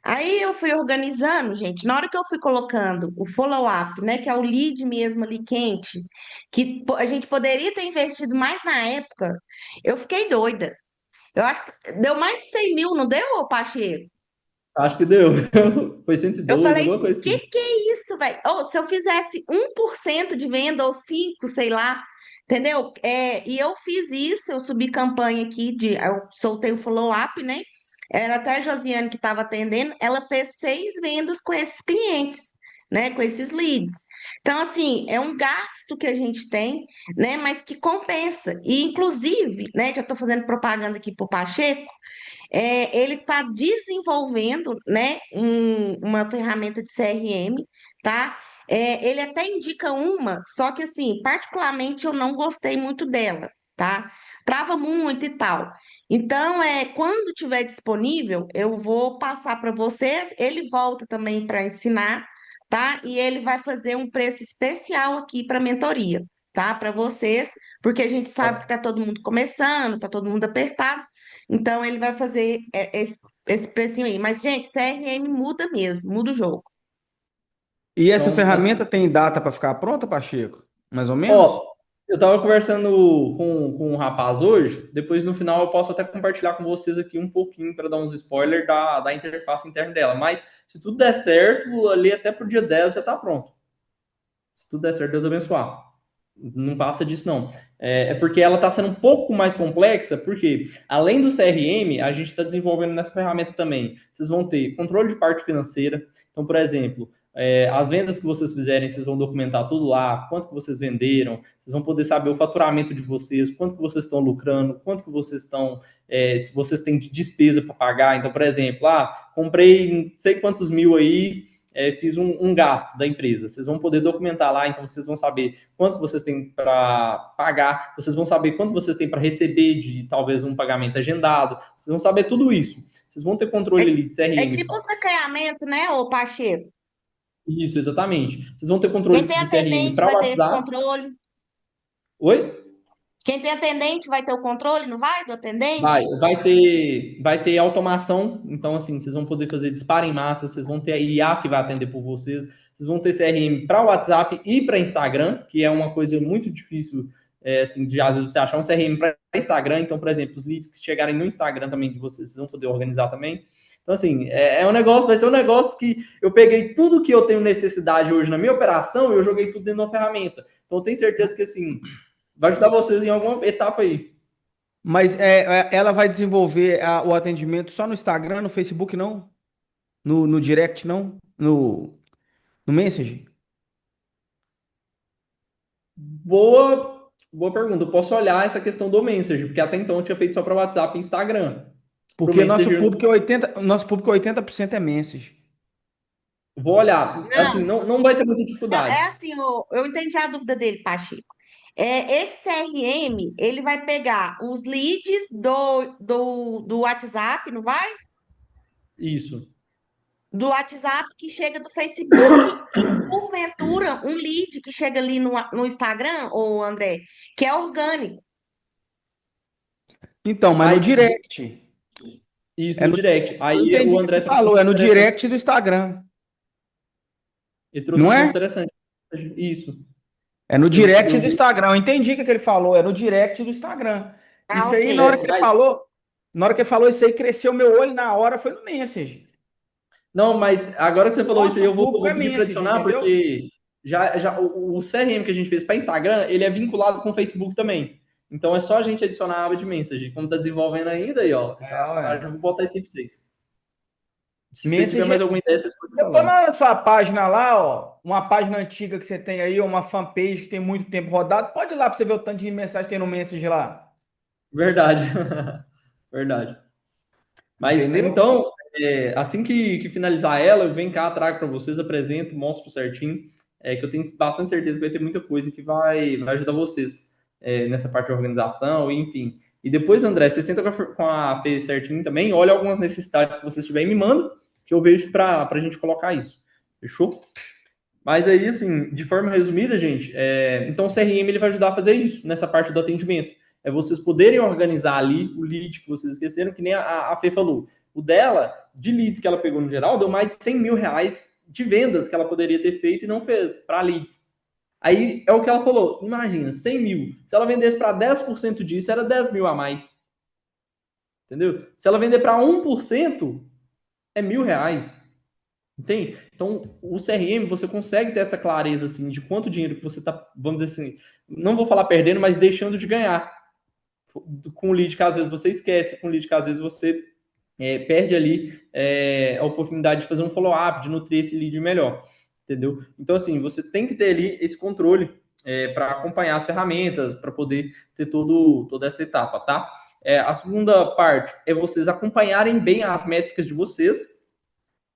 Aí eu fui organizando, gente. Na hora que eu fui colocando o follow-up, né, que é o lead mesmo ali quente, que a gente poderia ter investido mais na época, eu fiquei doida. Eu acho que deu mais de 100 mil, não deu, ô Pacheco? Acho que deu. Foi Eu 112, falei alguma assim, coisa que assim. que é isso, velho? Ou se eu fizesse 1% de venda ou 5, sei lá, entendeu? E eu fiz isso, eu subi campanha aqui, eu soltei o follow-up, né? Era até a Josiane que estava atendendo, ela fez 6 vendas com esses clientes, né? Com esses leads. Então, assim, é um gasto que a gente tem, né? Mas que compensa. E, inclusive, né? Já estou fazendo propaganda aqui para o Pacheco, ele está desenvolvendo, né, uma ferramenta de CRM, tá? Ele até indica uma, só que assim, particularmente eu não gostei muito dela, tá? Trava muito e tal. Então, quando tiver disponível, eu vou passar para vocês. Ele volta também para ensinar, tá? E ele vai fazer um preço especial aqui para mentoria, tá? Para vocês, porque a gente sabe que tá todo mundo começando, tá todo mundo apertado. Então, ele vai fazer esse precinho aí. Mas, gente, CRM muda mesmo, muda o jogo. E essa Então, assim, ferramenta tem data para ficar pronta, Pacheco? Mais ou menos? ó, eu tava conversando com um rapaz hoje, depois no final eu posso até compartilhar com vocês aqui um pouquinho para dar uns spoilers da interface interna dela, mas se tudo der certo, ali até pro dia 10 já tá pronto. Se tudo der certo, Deus abençoar. Não passa disso, não. É porque ela está sendo um pouco mais complexa, porque além do CRM, a gente está desenvolvendo nessa ferramenta também. Vocês vão ter controle de parte financeira. Então, por exemplo, as vendas que vocês fizerem, vocês vão documentar tudo lá, quanto que vocês venderam, vocês vão poder saber o faturamento de vocês, quanto que vocês estão lucrando, quanto que vocês estão, se vocês têm de despesa para pagar. Então, por exemplo, comprei não sei quantos mil aí, fiz um gasto da empresa. Vocês vão poder documentar lá, então vocês vão saber quanto vocês têm para pagar, vocês vão saber quanto vocês têm para receber de talvez um pagamento agendado, vocês vão saber tudo isso. Vocês vão ter controle ali de É CRM. tipo um saneamento, né, ô Pacheco? Isso, exatamente. Vocês vão ter Quem controle tem de CRM atendente para o vai ter esse WhatsApp. controle. Oi? Quem tem atendente vai ter o controle, não vai, do Vai, atendente? vai ter automação, então assim, vocês vão poder fazer disparo em massa, vocês vão ter a IA que vai atender por vocês, vocês vão ter CRM para WhatsApp e para Instagram, que é uma coisa muito difícil, assim, de às vezes você achar um CRM para Instagram, então, por exemplo, os leads que chegarem no Instagram também de vocês, vocês vão poder organizar também. Então, assim, um negócio, vai ser um negócio que eu peguei tudo que eu tenho necessidade hoje na minha operação e eu joguei tudo dentro de uma ferramenta. Então, eu tenho certeza que, assim, vai ajudar vocês em alguma etapa aí. Mas ela vai desenvolver o atendimento só no Instagram, no Facebook, não? No direct, não? No Messenger? Boa pergunta. Eu posso olhar essa questão do Messenger, porque até então eu tinha feito só para WhatsApp e Instagram. Pro Porque nosso Messenger, público é 80% é Messenger. vou olhar. Assim, Não, não vai ter muita não, dificuldade. é assim, eu entendi a dúvida dele, Pacheco. Esse CRM, ele vai pegar os leads do WhatsApp, não vai? Isso. Do WhatsApp que chega do Facebook e, porventura, um lead que chega ali no Instagram, ô André, que é orgânico. Então, mas no Mas direct. isso É no no, direct. eu Aí entendi o o que André ele trouxe um falou, ponto é no interessante. direct do Instagram. Ele trouxe Não um ponto é? interessante. Isso. É no Eu, direct eu do vi. Instagram. Eu entendi o que ele falou, é no direct do Instagram. Ah, Isso ok. aí, na hora que ele falou isso aí, cresceu meu olho na hora, foi no Messenger. Não, mas agora que você falou isso aí, Nosso eu público vou é pedir para Messenger, adicionar, entendeu? porque já o CRM que a gente fez para Instagram, ele é vinculado com o Facebook também. Então é só a gente adicionar a aba de mensagem. Como está desenvolvendo ainda aí, ó, já Ué. vou botar isso aí para vocês. Se vocês tiverem mais Messenger. alguma ideia, vocês podem Eu vou falar. na sua página lá, ó, uma página antiga que você tem aí, ou uma fanpage que tem muito tempo rodado. Pode ir lá para você ver o tanto de mensagem que tem no Messenger lá. Verdade. Verdade. Mas Entendeu? então, assim que finalizar ela, eu venho cá, trago para vocês, apresento, mostro certinho, que eu tenho bastante certeza que vai ter muita coisa que vai ajudar vocês nessa parte de organização, enfim. E depois, André, você senta com a Fê certinho também, olha algumas necessidades que vocês tiverem e me manda, que eu vejo para a gente colocar isso. Fechou? Mas aí, assim, de forma resumida, gente, então o CRM ele vai ajudar a fazer isso, nessa parte do atendimento. É vocês poderem organizar ali o lead que vocês esqueceram, que nem a Fê falou. O dela, de leads que ela pegou no geral, deu mais de 100 mil reais de vendas que ela poderia ter feito e não fez, para leads. Aí é o que ela falou, imagina, 100 mil. Se ela vendesse para 10% disso, era 10 mil a mais. Entendeu? Se ela vender para 1%, é R$ 1.000. Entende? Então, o CRM, você consegue ter essa clareza, assim, de quanto dinheiro que você está, vamos dizer assim, não vou falar perdendo, mas deixando de ganhar. Com o lead que às vezes você esquece, com o lead que às vezes você perde ali a oportunidade de fazer um follow-up, de nutrir esse lead melhor. Entendeu? Então, assim, você tem que ter ali esse controle para acompanhar as ferramentas, para poder ter toda essa etapa, tá? A segunda parte é vocês acompanharem bem as métricas de vocês.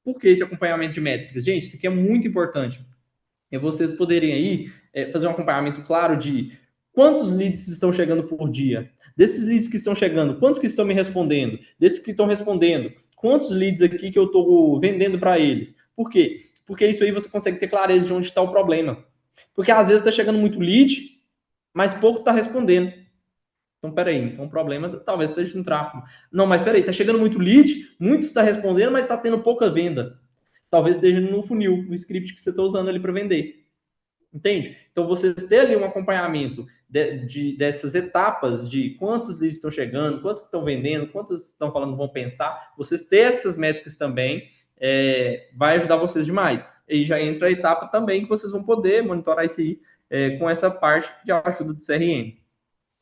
Por que esse acompanhamento de métricas? Gente, isso aqui é muito importante. É vocês poderem aí fazer um acompanhamento claro de quantos leads estão chegando por dia. Desses leads que estão chegando, quantos que estão me respondendo? Desses que estão respondendo, quantos leads aqui que eu estou vendendo para eles? Por quê? Porque isso aí você consegue ter clareza de onde está o problema. Porque às vezes está chegando muito lead, mas pouco está respondendo. Então, peraí, então o problema talvez esteja no tráfego. Não, mas peraí, tá chegando muito lead, muito está respondendo, mas tá tendo pouca venda. Talvez esteja no funil, no script que você está usando ali para vender. Entende? Então, vocês ter ali um acompanhamento dessas etapas de quantos leads estão chegando, quantos que estão vendendo, quantos estão falando vão pensar, vocês ter essas métricas também vai ajudar vocês demais. E já entra a etapa também que vocês vão poder monitorar isso aí com essa parte de ajuda do CRM.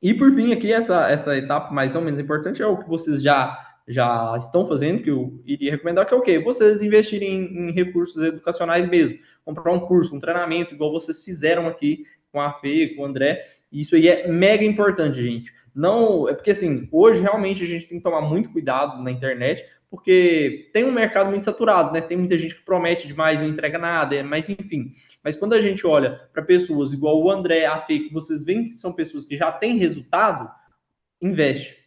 E por fim, aqui, essa etapa mais não menos importante é o que vocês já estão fazendo, que eu iria recomendar, que é o quê? Vocês investirem em recursos educacionais mesmo. Comprar um curso, um treinamento, igual vocês fizeram aqui com a Fê, com o André. Isso aí é mega importante, gente. Não, é porque assim, hoje realmente a gente tem que tomar muito cuidado na internet, porque tem um mercado muito saturado, né? Tem muita gente que promete demais e não entrega nada, mas enfim. Mas quando a gente olha para pessoas igual o André, a Fê, que vocês veem que são pessoas que já têm resultado, investe.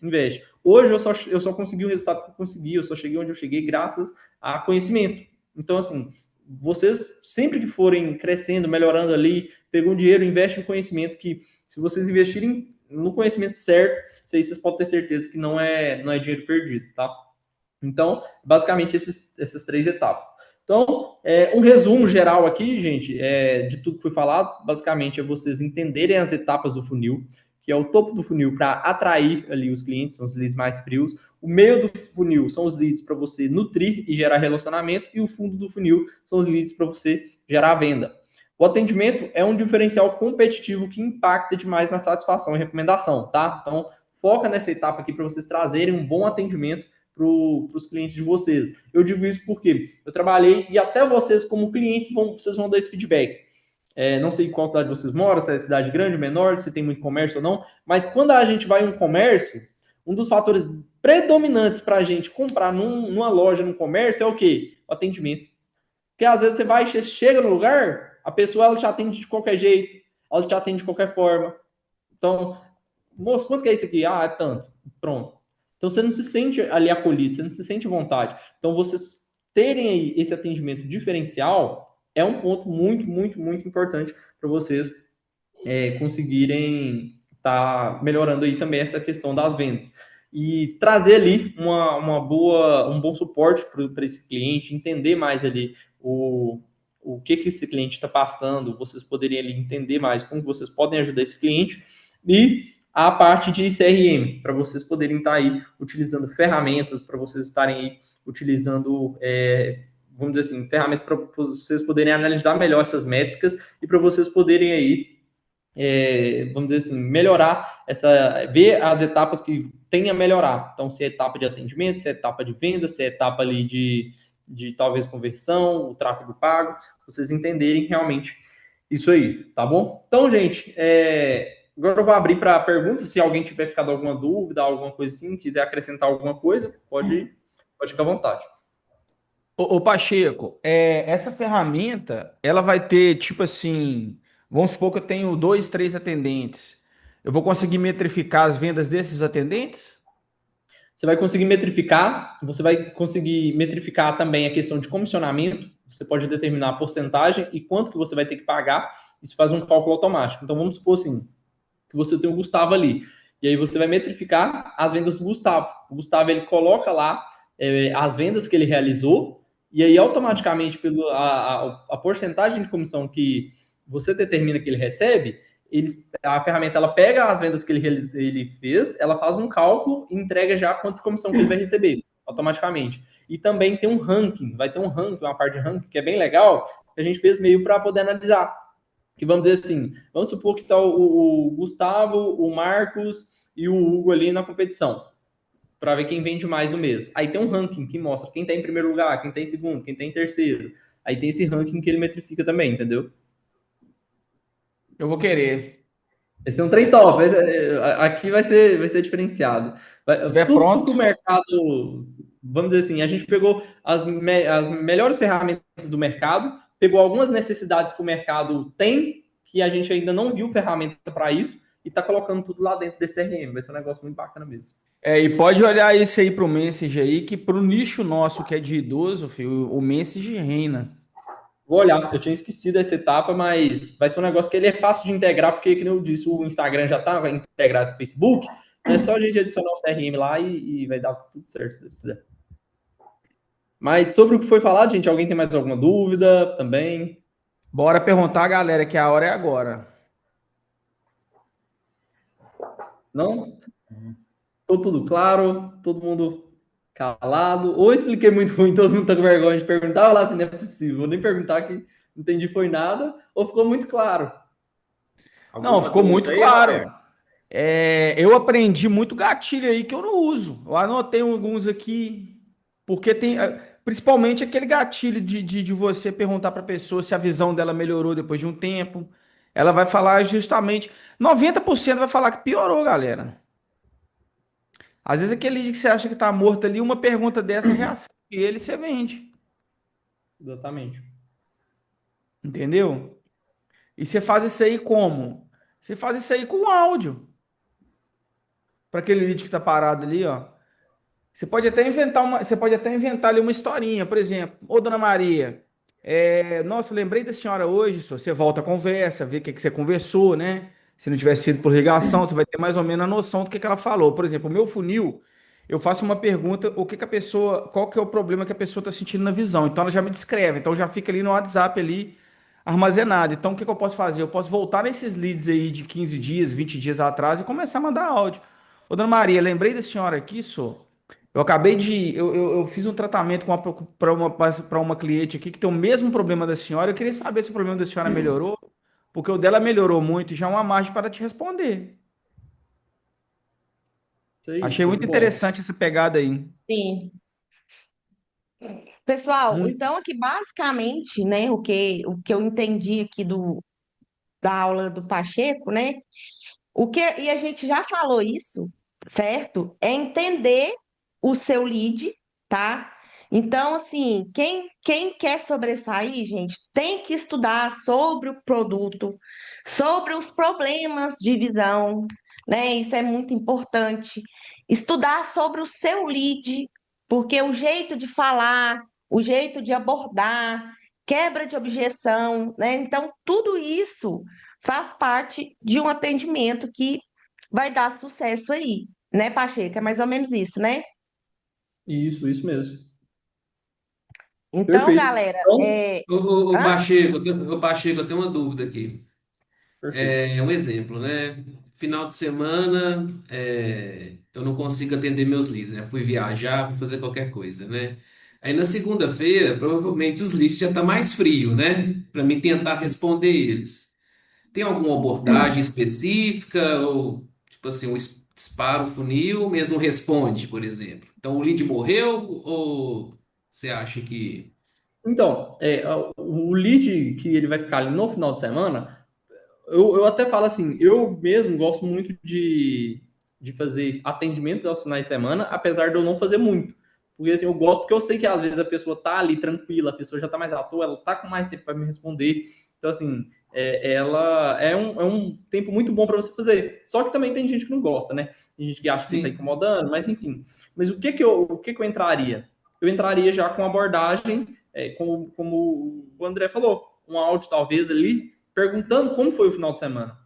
Hoje eu só consegui o resultado que eu consegui, eu só cheguei onde eu cheguei graças a conhecimento. Então, assim, vocês sempre que forem crescendo, melhorando ali, pegam dinheiro, investe em conhecimento, que se vocês investirem no conhecimento certo, vocês podem ter certeza que não é dinheiro perdido, tá? Então, basicamente, essas 3 etapas. Então, um resumo geral aqui, gente, de tudo que foi falado, basicamente é vocês entenderem as etapas do funil, que é o topo do funil para atrair ali os clientes, são os leads mais frios. O meio do funil são os leads para você nutrir e gerar relacionamento, e o fundo do funil são os leads para você gerar venda. O atendimento é um diferencial competitivo que impacta demais na satisfação e recomendação, tá? Então, foca nessa etapa aqui para vocês trazerem um bom atendimento para os clientes de vocês. Eu digo isso porque eu trabalhei e até vocês, como clientes, vocês vão dar esse feedback. Não sei em qual cidade vocês moram, se é cidade grande, menor, se tem muito comércio ou não, mas quando a gente vai em um comércio, um dos fatores predominantes para a gente comprar numa loja, num comércio, é o quê? O atendimento. Porque às vezes você chega no lugar, a pessoa ela te atende de qualquer jeito, ela te atende de qualquer forma. Então, moço, quanto que é isso aqui? Ah, é tanto. Pronto. Então você não se sente ali acolhido, você não se sente à vontade. Então vocês terem aí esse atendimento diferencial é um ponto muito, muito, muito importante para vocês conseguirem estar melhorando aí também essa questão das vendas. E trazer ali um bom suporte para esse cliente, entender mais ali o que esse cliente está passando, vocês poderiam ali entender mais como vocês podem ajudar esse cliente, e a parte de CRM, para vocês poderem estar aí utilizando ferramentas, para vocês estarem aí utilizando, vamos dizer assim, ferramentas para vocês poderem analisar melhor essas métricas e para vocês poderem aí, vamos dizer assim, melhorar ver as etapas que tem a melhorar. Então, se é etapa de atendimento, se é etapa de venda, se é etapa ali de talvez conversão, o tráfego pago, vocês entenderem realmente isso aí, tá bom? Então, gente, agora eu vou abrir para perguntas, se alguém tiver ficado alguma dúvida, alguma coisa assim, quiser acrescentar alguma coisa, pode ficar à vontade. Ô Pacheco, essa ferramenta, ela vai ter, tipo assim, vamos supor que eu tenho 2, 3 atendentes. Eu vou conseguir metrificar as vendas desses atendentes? Você vai conseguir metrificar, você vai conseguir metrificar também a questão de comissionamento, você pode determinar a porcentagem e quanto que você vai ter que pagar, isso faz um cálculo automático. Então, vamos supor assim, que você tem o Gustavo ali, e aí você vai metrificar as vendas do Gustavo. O Gustavo, ele coloca lá as vendas que ele realizou, e aí automaticamente, a porcentagem de comissão que você determina que ele recebe, a ferramenta ela pega as vendas que ele fez, ela faz um cálculo e entrega já quanto de comissão que ele vai receber, automaticamente. E também tem um ranking, vai ter um ranking, uma parte de ranking que é bem legal, que a gente fez meio para poder analisar. Que vamos dizer assim, vamos supor que está o Gustavo, o Marcos e o Hugo ali na competição, para ver quem vende mais no mês. Aí tem um ranking que mostra quem está em primeiro lugar, quem está em segundo, quem está em terceiro. Aí tem esse ranking que ele metrifica também, entendeu? Eu vou querer. Esse é um trem top. Aqui vai ser diferenciado. Tudo do mercado, vamos dizer assim, a gente pegou as melhores ferramentas do mercado, pegou algumas necessidades que o mercado tem, que a gente ainda não viu ferramenta para isso, e está colocando tudo lá dentro desse CRM. Vai ser um negócio muito bacana mesmo. E pode olhar isso aí para o Message aí, que para o nicho nosso que é de idoso, filho, o Message reina. Vou olhar, eu tinha esquecido essa etapa, mas vai ser um negócio que ele é fácil de integrar, porque, como eu disse, o Instagram já está integrado com o Facebook, É só a gente adicionar o CRM lá e vai dar tudo certo, se Deus quiser. Mas sobre o que foi falado, gente, alguém tem mais alguma dúvida também? Bora perguntar a galera que a hora é agora. Não? Ficou tudo claro? Todo mundo calado? Ou eu expliquei muito ruim, todo mundo tá com vergonha de perguntar? Olha lá, assim, não é possível. Vou nem perguntar que não entendi foi nada. Ou ficou muito claro? Não, Alguma ficou muito dúvida aí, claro. Roberto? Eu aprendi muito gatilho aí que eu não uso. Eu anotei alguns aqui, porque tem, principalmente aquele gatilho de você perguntar para a pessoa se a visão dela melhorou depois de um tempo. Ela vai falar justamente, 90% vai falar que piorou, galera. Às vezes aquele dia que você acha que tá morto ali, uma pergunta dessa, a reação dele você vende, Exatamente. entendeu? E você faz isso aí como? Você faz isso aí com áudio. Para aquele lead que tá parado ali, ó. Você pode até inventar ali uma historinha, por exemplo. Ô, Dona Maria, nossa, lembrei da senhora hoje, só. Você volta a conversa, vê o que você conversou, né? Se não tivesse sido por ligação, você vai ter mais ou menos a noção do que ela falou. Por exemplo, o meu funil, eu faço uma pergunta, o que que a pessoa, qual que é o problema que a pessoa está sentindo na visão? Então ela já me descreve, então já fica ali no WhatsApp ali armazenado. Então o que que eu posso fazer? Eu posso voltar nesses leads aí de 15 dias, 20 dias atrás e começar a mandar áudio. Ô, Dona Maria, lembrei da senhora aqui, só. Eu acabei de. Eu fiz um tratamento para uma cliente aqui que tem o mesmo problema da senhora. Eu queria saber se o problema da senhora melhorou, porque o dela melhorou muito e já é uma margem para te responder. Isso aí, Achei show de muito bola. interessante essa pegada aí. Sim. Pessoal, Muito. então aqui basicamente, né, o que eu entendi aqui da aula do Pacheco, né? E a gente já falou isso, certo? É entender o seu lead, tá? Então, assim, quem quer sobressair, gente, tem que estudar sobre o produto, sobre os problemas de visão, né? Isso é muito importante. Estudar sobre o seu lead, porque o jeito de falar, o jeito de abordar, quebra de objeção, né? Então, tudo isso faz parte de um atendimento que vai dar sucesso aí, né, Pacheco? É mais ou menos isso, né? Isso mesmo. Então, Perfeito. galera, Então, Ô, hã? Pacheco, eu tenho uma dúvida aqui. perfeito. É um exemplo, né? Final de semana, eu não consigo atender meus leads, né? Fui viajar, fui fazer qualquer coisa, né? Aí na segunda-feira, provavelmente os leads já tá mais frio, né? Para mim tentar responder eles. Tem alguma abordagem específica ou tipo assim, dispara o funil, ou mesmo responde, por exemplo? Então o lead morreu ou você acha que Então, o lead que ele vai ficar ali no final de semana, eu até falo assim, eu mesmo gosto muito de fazer atendimentos aos finais de semana, apesar de eu não fazer muito. Porque assim, eu gosto, porque eu sei que às vezes a pessoa tá ali tranquila, a pessoa já tá mais à toa, ela tá com mais tempo para me responder. Então, assim, ela é um tempo muito bom para você fazer. Só que também tem gente que não gosta, né? Tem gente que acha que tá sim? incomodando, mas enfim. Mas o que que eu entraria? Eu entraria já com abordagem, como o André falou, um áudio talvez ali, perguntando como foi o final de semana.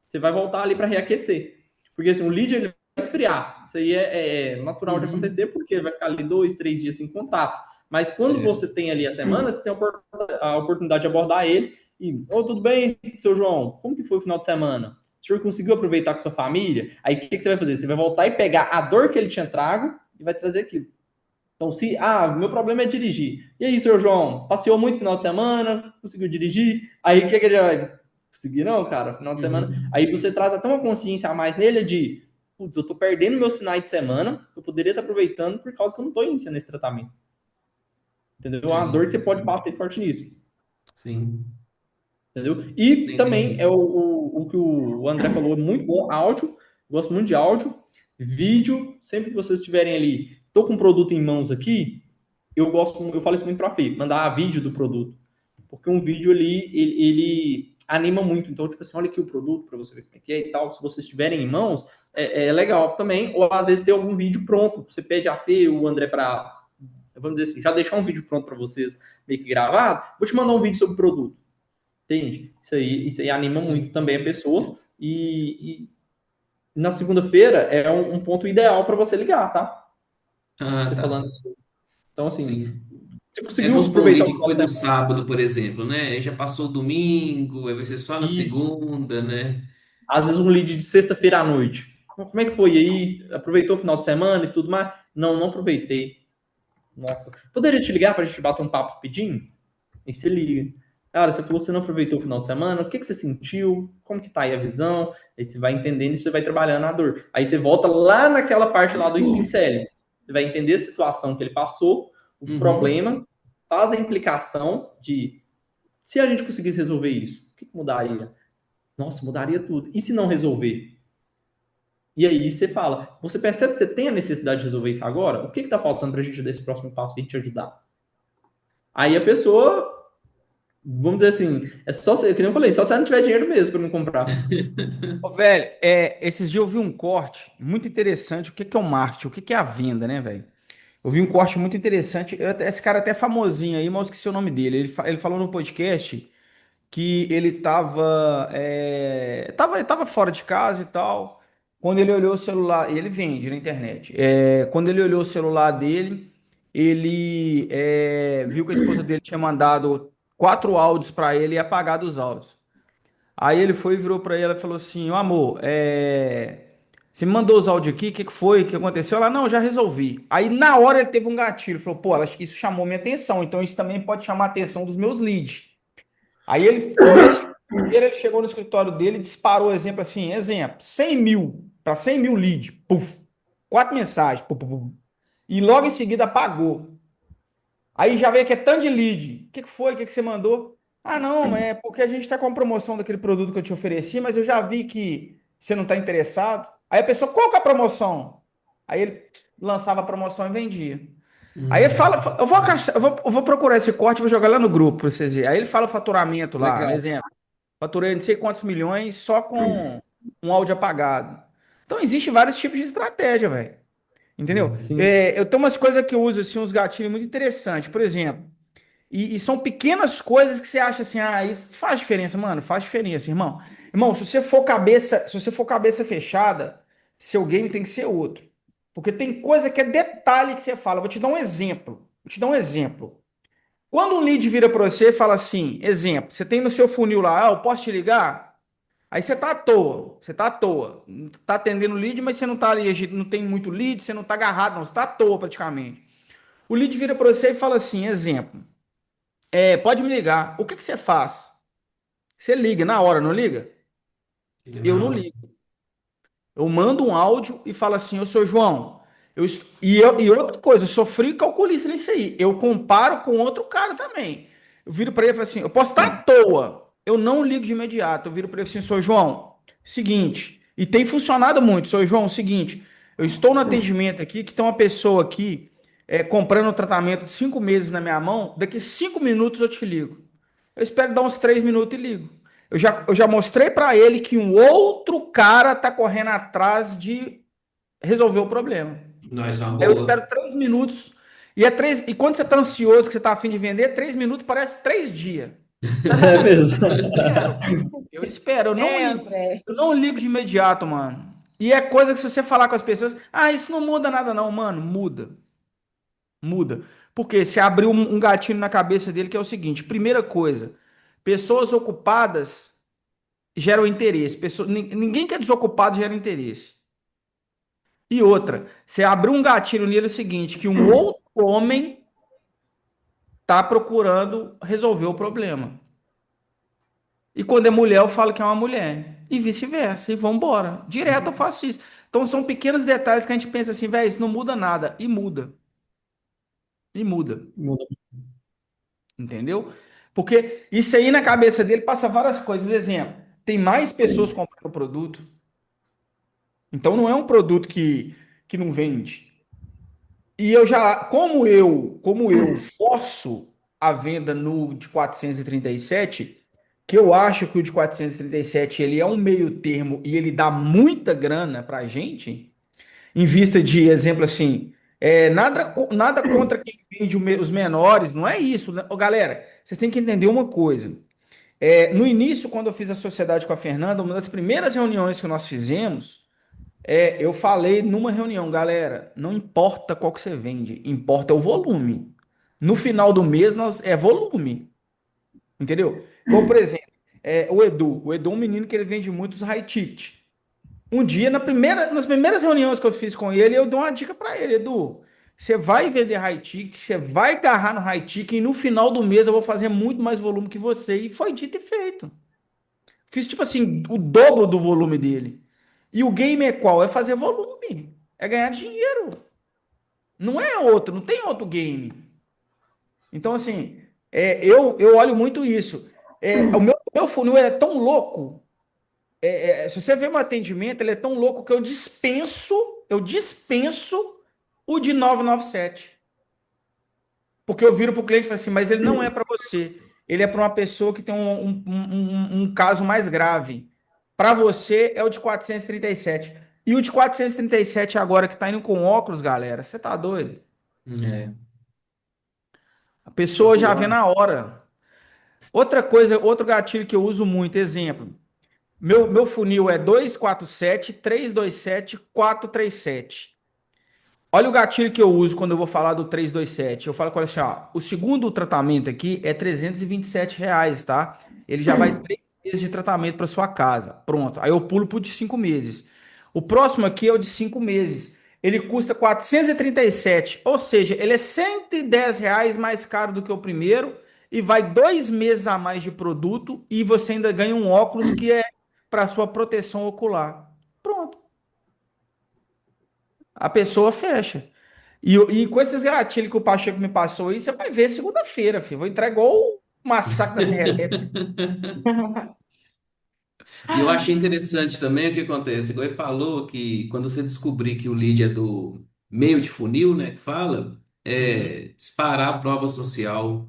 Você vai voltar ali para reaquecer. Porque assim, o lead ele vai esfriar. Isso aí é natural de Uhum. acontecer, porque vai ficar ali 2, 3 dias sem contato. Mas quando Certo. você tem ali a semana, você tem a oportunidade de abordar ele e, tudo bem, seu João, como que foi o final de semana? O senhor conseguiu aproveitar com sua família? Aí o que você vai fazer? Você vai voltar e pegar a dor que ele tinha trago e vai trazer aquilo. Então, meu problema é dirigir. E aí, senhor João, passeou muito no final de semana, conseguiu dirigir? Aí, o que ele vai conseguir? Não, cara, final de semana. Uhum. Aí você traz até uma consciência a mais nele de, putz, eu tô perdendo meus finais de semana, eu poderia estar aproveitando por causa que eu não tô iniciando esse tratamento. Entendeu? É uma dor que Sim, você pode bater forte nisso. sim. Entendeu? E também é Entendi. o que o André falou, é muito bom, áudio, gosto muito de áudio, vídeo, sempre que vocês estiverem ali, tô com um produto em mãos aqui, eu falo isso muito para a Fê, mandar vídeo do produto, porque um vídeo ali, ele anima muito, então, tipo assim, olha aqui o produto para você ver como é que é e tal, se vocês tiverem em mãos, é legal também, ou às vezes ter algum vídeo pronto, você pede a Fê, o André para, vamos dizer assim, já deixar um vídeo pronto para vocês, meio que gravado, vou te mandar um vídeo sobre o produto. Entende? Isso aí anima muito Sim. também a pessoa e na segunda-feira é um ponto ideal para você ligar, tá? Ah, Você tá. falando assim. Então, assim, Sim. você Vamos conseguiu supor, o aproveitar o lead que final foi de no semana? sábado, por exemplo, né? Aí já passou o domingo, aí vai ser só na Isso. segunda, né? Às vezes um lead de sexta-feira à noite. Como é que foi aí? Aproveitou o final de semana e tudo mais? Não, não aproveitei. Nossa. Poderia te ligar para a gente bater um papo rapidinho? Aí você liga. Cara, você falou que você não aproveitou o final de semana. O que você sentiu? Como que tá aí a visão? Aí você vai entendendo e você vai trabalhando a dor. Aí você volta lá naquela parte lá do spin selling. Você vai entender a situação que ele passou, o Uhum. problema, faz a implicação de se a gente conseguisse resolver isso, o que mudaria? Nossa, mudaria tudo. E se não resolver? E aí você fala, você percebe que você tem a necessidade de resolver isso agora? O que está faltando para a gente dar esse próximo passo e te ajudar? Aí a pessoa, vamos dizer assim, é só, que nem eu falei, só se ela não tiver dinheiro mesmo para não comprar. Ô, velho, esses dias eu vi um corte muito interessante. O que que é o marketing? O que que é a venda, né, velho? Eu vi um corte muito interessante. Esse cara até é famosinho aí, mas eu esqueci o nome dele. Ele falou no podcast que ele tava fora de casa e tal. Quando ele olhou o celular, e ele vende na internet. Quando ele olhou o celular dele, ele viu que a esposa dele tinha mandado 4 áudios para ele e apagado os áudios. Aí ele foi e virou para ela e falou assim: "Ô, amor, você me mandou os áudios aqui, o que que foi? O que aconteceu?" Ela, não, já resolvi. Aí na hora ele teve um gatilho, falou: pô, isso chamou minha atenção, então isso também pode chamar a atenção dos meus leads. Aí ele, no dia seguinte, ele chegou no escritório dele e disparou exemplo assim, 100 mil, para 100 mil leads, puf, 4 mensagens, puf, puf, puf. E logo em seguida apagou. Aí já veio que é tanto de lead. O que que foi? O que que você mandou? Ah, não, é porque a gente está com a promoção daquele produto que eu te ofereci, mas eu já vi que você não está interessado. Aí a pessoa, qual que é a promoção? Aí ele lançava a promoção e vendia. Aí ele fala, Hum. eu vou procurar esse corte e vou jogar lá no grupo para vocês verem. Aí ele fala o faturamento lá, um Legal. exemplo. Faturei não sei quantos milhões só com um áudio apagado. Então, existe vários tipos de estratégia, velho. Entendeu? Sim. Eu tenho umas coisas que eu uso, assim, uns gatilhos muito interessantes. Por exemplo, e são pequenas coisas que você acha assim, ah, isso faz diferença, mano, faz diferença, irmão. Irmão, se você for cabeça fechada, seu game tem que ser outro. Porque tem coisa que é detalhe que você fala. Vou te dar um exemplo. Vou te dar um exemplo. Quando um lead vira para você e fala assim, exemplo, você tem no seu funil lá, ah, eu posso te ligar? Aí você tá à toa, tá atendendo o lead, mas você não tá ali, não tem muito lead, você não tá agarrado, não, você tá à toa praticamente. O lead vira para você e fala assim, exemplo, pode me ligar, o que que você faz? Você liga na hora, não liga? Liga Eu na não hora. ligo. Eu mando um áudio e falo assim, ô seu João, e outra coisa, eu sou frio e calculista nisso aí. Eu comparo com outro cara também. Eu viro para ele e falo assim, eu posso estar à toa, eu não ligo de imediato. Eu viro para ele assim, seu João, seguinte, e tem funcionado muito, seu João, seguinte, eu estou no atendimento aqui, que tem uma pessoa aqui comprando um tratamento de 5 meses na minha mão, daqui 5 minutos eu te ligo. Eu espero dar uns 3 minutos e ligo. Eu já mostrei para ele que um outro cara tá correndo atrás de resolver o problema. Nós é uma Aí eu boa. espero 3 minutos. E quando você tá ansioso, que você tá afim de vender, 3 minutos parece 3 dias. É mesmo. Eu espero. Eu espero. Eu não É, ligo. André. Eu não ligo de imediato, mano. E é coisa que se você falar com as pessoas, ah, isso não muda nada, não, mano. Muda. Muda. Porque você abriu um gatilho na cabeça dele que é o seguinte: primeira coisa, pessoas ocupadas geram interesse. Ninguém que é desocupado gera interesse. E outra, você abriu um gatilho nele é o seguinte, que um outro homem está procurando resolver o problema. E quando é mulher, eu falo que é uma mulher. E vice-versa. E vamos embora. Direto eu faço isso. Então são pequenos detalhes que a gente pensa assim, velho, isso não muda nada. E muda. E muda. Entendeu? Porque isso aí na cabeça dele passa várias coisas. Exemplo, tem mais pessoas comprando o produto. Então não é um produto que não vende. E eu já, como eu forço a venda no de 437, que eu acho que o de 437 ele é um meio termo e ele dá muita grana pra gente, em vista de exemplo assim, nada contra quem vende os menores, não é isso, né? Ô, galera, vocês têm que entender uma coisa. No início, quando eu fiz a sociedade com a Fernanda, uma das primeiras reuniões que nós fizemos, Eu falei numa reunião, galera, não importa qual que você vende, importa o volume. No final do mês, é volume, entendeu? Como, por exemplo, o Edu é um menino que ele vende muitos high ticket. Um dia, nas primeiras reuniões que eu fiz com ele, eu dou uma dica para ele, Edu, você vai vender high ticket, você vai agarrar no high ticket e no final do mês eu vou fazer muito mais volume que você. E foi dito e feito. Fiz, tipo assim, o dobro do volume dele. E o game é qual? É fazer volume. É ganhar dinheiro. Não é outro, não tem outro game. Então, assim, eu olho muito isso. O meu funil é tão louco. Se você vê meu atendimento, ele é tão louco que eu dispenso o de 997. Porque eu viro para o cliente e falo assim, mas ele não é para você. Ele é para uma pessoa que tem um caso mais grave. Para você é o de 437. E o de 437 agora que tá indo com óculos, galera, você tá doido? É. A pessoa já vê na hora. Outra coisa, outro gatilho que eu uso muito, exemplo. Meu funil é 247, 327, 437. Olha o gatilho que eu uso quando eu vou falar do 327. Eu falo com ele assim, ó, o segundo tratamento aqui é R$ 327, tá? Ele já vai 3 meses de tratamento para sua casa. Pronto. Aí eu pulo pro de 5 meses. O próximo aqui é o de 5 meses. Ele custa 437, ou seja, ele é R$ 110 mais caro do que o primeiro e vai 2 meses a mais de produto e você ainda ganha um óculos que é para sua proteção ocular. Pronto. A pessoa fecha. E com esses gatilhos que o Pacheco me passou aí, você vai ver segunda-feira, filho. Vou entregar igual o massacre da Serra Elétrica. E eu achei interessante também o que acontece. Igual ele falou que quando você descobrir que o lead é do meio de funil, né, que fala, disparar a prova social.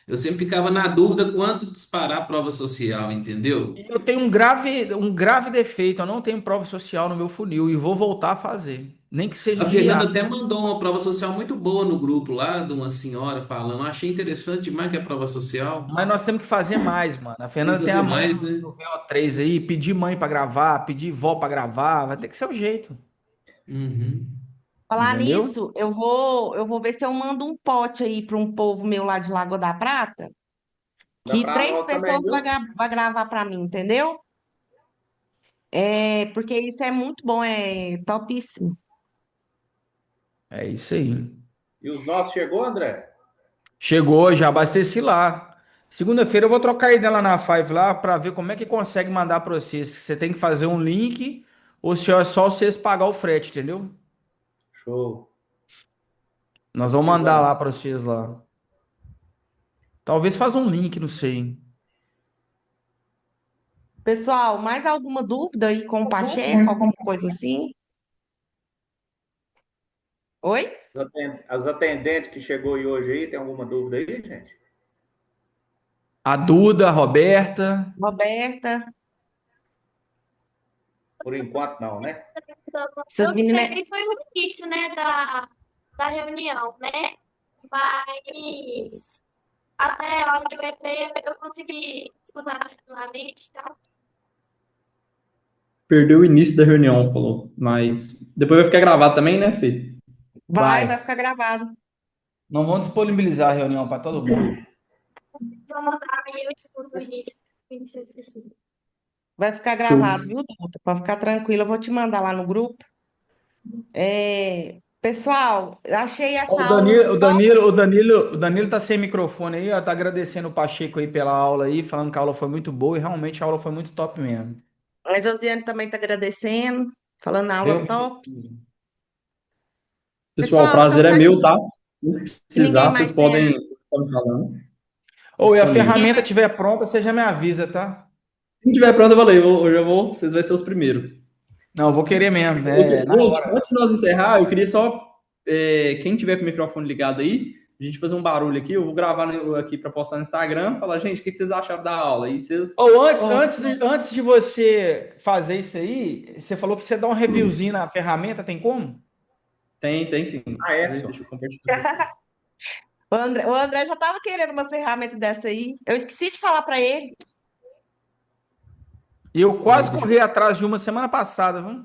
Eu sempre ficava na dúvida quanto disparar a prova social, entendeu? E eu tenho um grave defeito. Eu não tenho prova social no meu funil e vou voltar a fazer. Nem que seja A Fernanda diário. até mandou uma prova social muito boa no grupo lá, de uma senhora falando. Eu achei interessante demais que é a prova social. Mas nós temos que fazer mais, mano. A Tem que Fernanda tem a fazer manha mais, do, né? do VO3 aí, pedir mãe pra gravar, pedir vó pra gravar. Vai ter que ser o jeito. Uhum. Falar Entendeu? nisso, eu vou ver se eu mando um pote aí para um povo meu lá de Lagoa da Prata, Dá que para três nós também, pessoas vai, viu? vai gravar para mim, entendeu? Porque isso é muito bom, é topíssimo. É isso aí. E os nossos chegou, André? Chegou, já abasteci lá. Segunda-feira eu vou trocar ideia lá na Five lá para ver como é que consegue mandar para vocês. Se você tem que fazer um link ou se é só vocês pagar o frete, entendeu? Show. Tô Nós vamos mandar precisando. lá para vocês lá. Talvez faça um link, não sei. Pessoal, mais alguma dúvida aí com o Pacheco, alguma coisa assim? Oi? As atendentes que chegou aí hoje aí, tem alguma dúvida aí, gente? A Duda, a Roberta. Roberta, Por enquanto não, né? essas Eu meninas. cheguei foi no início, né, da reunião, né? Mas até a hora que eu entrei, eu consegui escutar tranquilamente e tal. Perdeu o início da reunião, falou. Mas depois vai ficar gravado também, né, Fê? Vai Vai. ficar gravado. Não vamos disponibilizar a reunião para todo mundo. Só mandar aí, eu escuto isso. Isso eu esqueci. Vai ficar Show. gravado, viu, Duda? Pode ficar tranquila, eu vou te mandar lá no grupo. Pessoal, eu achei Ó, essa O aula Danilo, o top. Danilo, o Danilo, o Danilo tá sem microfone aí, ó, tá agradecendo o Pacheco aí pela aula aí, falando que a aula foi muito boa e realmente a aula foi muito top mesmo. A Josiane também está agradecendo, falando na aula Deu. top. Pessoal, o Pessoal, então, prazer é para meu, tá? Se que ninguém precisar, vocês mais tenha, podem estar me falando. Ou e a Disponível. ninguém ferramenta mais, estiver pronta, você já me avisa, tá? Se tiver pronto, eu falei, eu já vou, vocês vão ser os primeiros. Não, eu vou querer mesmo, né? Na Gente, hora. antes de nós encerrar, eu queria só, quem tiver com o microfone ligado aí, a gente fazer um barulho aqui, eu vou gravar aqui para postar no Instagram, falar, gente, o que vocês acharam da aula? E vocês... Ou antes, Ó, antes de você fazer isso aí, você falou que você dá um reviewzinho na ferramenta, tem como? Tem sim. Ah, é, senhor. Deixa eu compartilhar com vocês. o André já estava querendo uma ferramenta dessa aí. Eu esqueci de falar para ele. Eu quase Deixa corri atrás de uma semana passada, viu?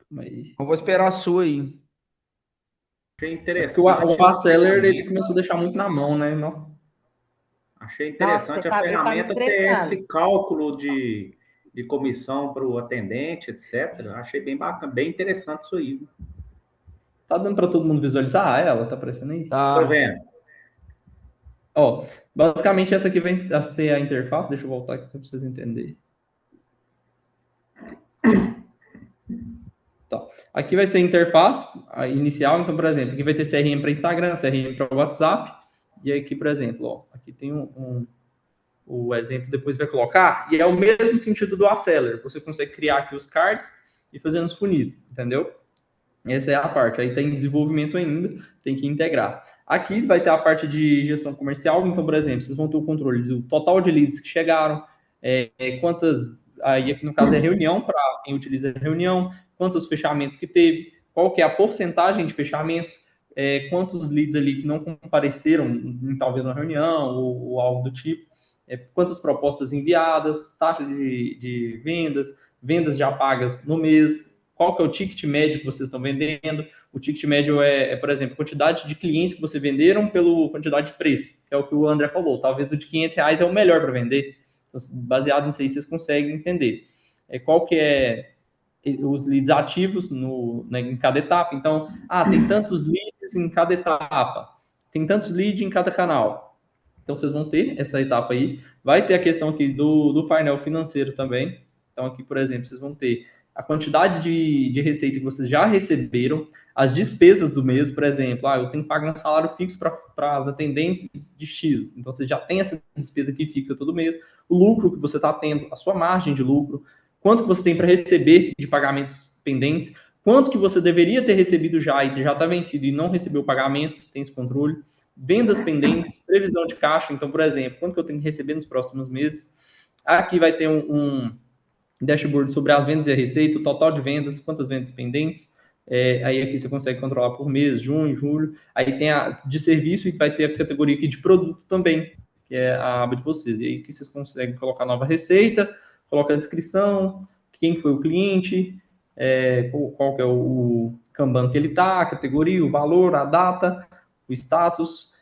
Mas... Eu vou esperar a sua aí. Achei É porque o interessante a Aceler, ele ferramenta. começou a deixar muito na mão, né? Não? Achei Nossa, interessante a ele tá me ferramenta ter estressando. esse cálculo de comissão para o atendente, etc. Achei bem bacana, bem interessante isso aí. Tá dando para todo mundo visualizar ela? Tá aparecendo aí? Tô Tá. vendo. Ó, basicamente essa aqui vem a ser a interface. Deixa eu voltar aqui para vocês entenderem. Tá. Aqui vai ser a interface a inicial. Então, por exemplo, aqui vai ter CRM para Instagram, CRM para WhatsApp. E aqui, por exemplo, ó, aqui tem o exemplo, depois vai colocar. E é o mesmo sentido do Aceler. Você consegue criar aqui os cards e fazer nos funis, entendeu? Essa é a parte. Aí tem desenvolvimento ainda, tem que integrar. Aqui vai ter a parte de gestão comercial. Então, por exemplo, vocês vão ter o controle do total de leads que chegaram, quantas. Aí aqui no caso é reunião, para quem utiliza reunião, quantos fechamentos que teve, qual que é a porcentagem de fechamentos, quantos leads ali que não compareceram em talvez uma reunião ou algo do tipo, quantas propostas enviadas, taxa de vendas, vendas já pagas no mês, qual que é o ticket médio que vocês estão vendendo. O ticket médio por exemplo, a quantidade de clientes que vocês venderam pela quantidade de preço, que é o que o André falou. Talvez o de R$ 500 é o melhor para vender. Então, baseado nisso aí, vocês conseguem entender. Qual que é os leads ativos em cada etapa. Então, tem tantos leads em cada etapa, tem tantos leads em cada canal. Então, vocês vão ter essa etapa aí. Vai ter a questão aqui do painel financeiro também. Então, aqui, por exemplo, vocês vão ter a quantidade de receita que vocês já receberam, as despesas do mês, por exemplo, eu tenho que pagar um salário fixo para as atendentes de X. Então, você já tem essa despesa aqui fixa todo mês, o lucro que você está tendo, a sua margem de lucro, quanto que você tem para receber de pagamentos pendentes, quanto que você deveria ter recebido já e já está vencido e não recebeu o pagamento, você tem esse controle, vendas pendentes, previsão de caixa. Então, por exemplo, quanto que eu tenho que receber nos próximos meses. Aqui vai ter um dashboard sobre as vendas e a receita, o total de vendas, quantas vendas pendentes. Aí aqui você consegue controlar por mês, junho, julho. Aí tem a de serviço e vai ter a categoria aqui de produto também, que é a aba de vocês. E aí que vocês conseguem colocar nova receita, coloca a descrição, quem foi o cliente, qual que é o Kanban que ele está, a categoria, o valor, a data, o status.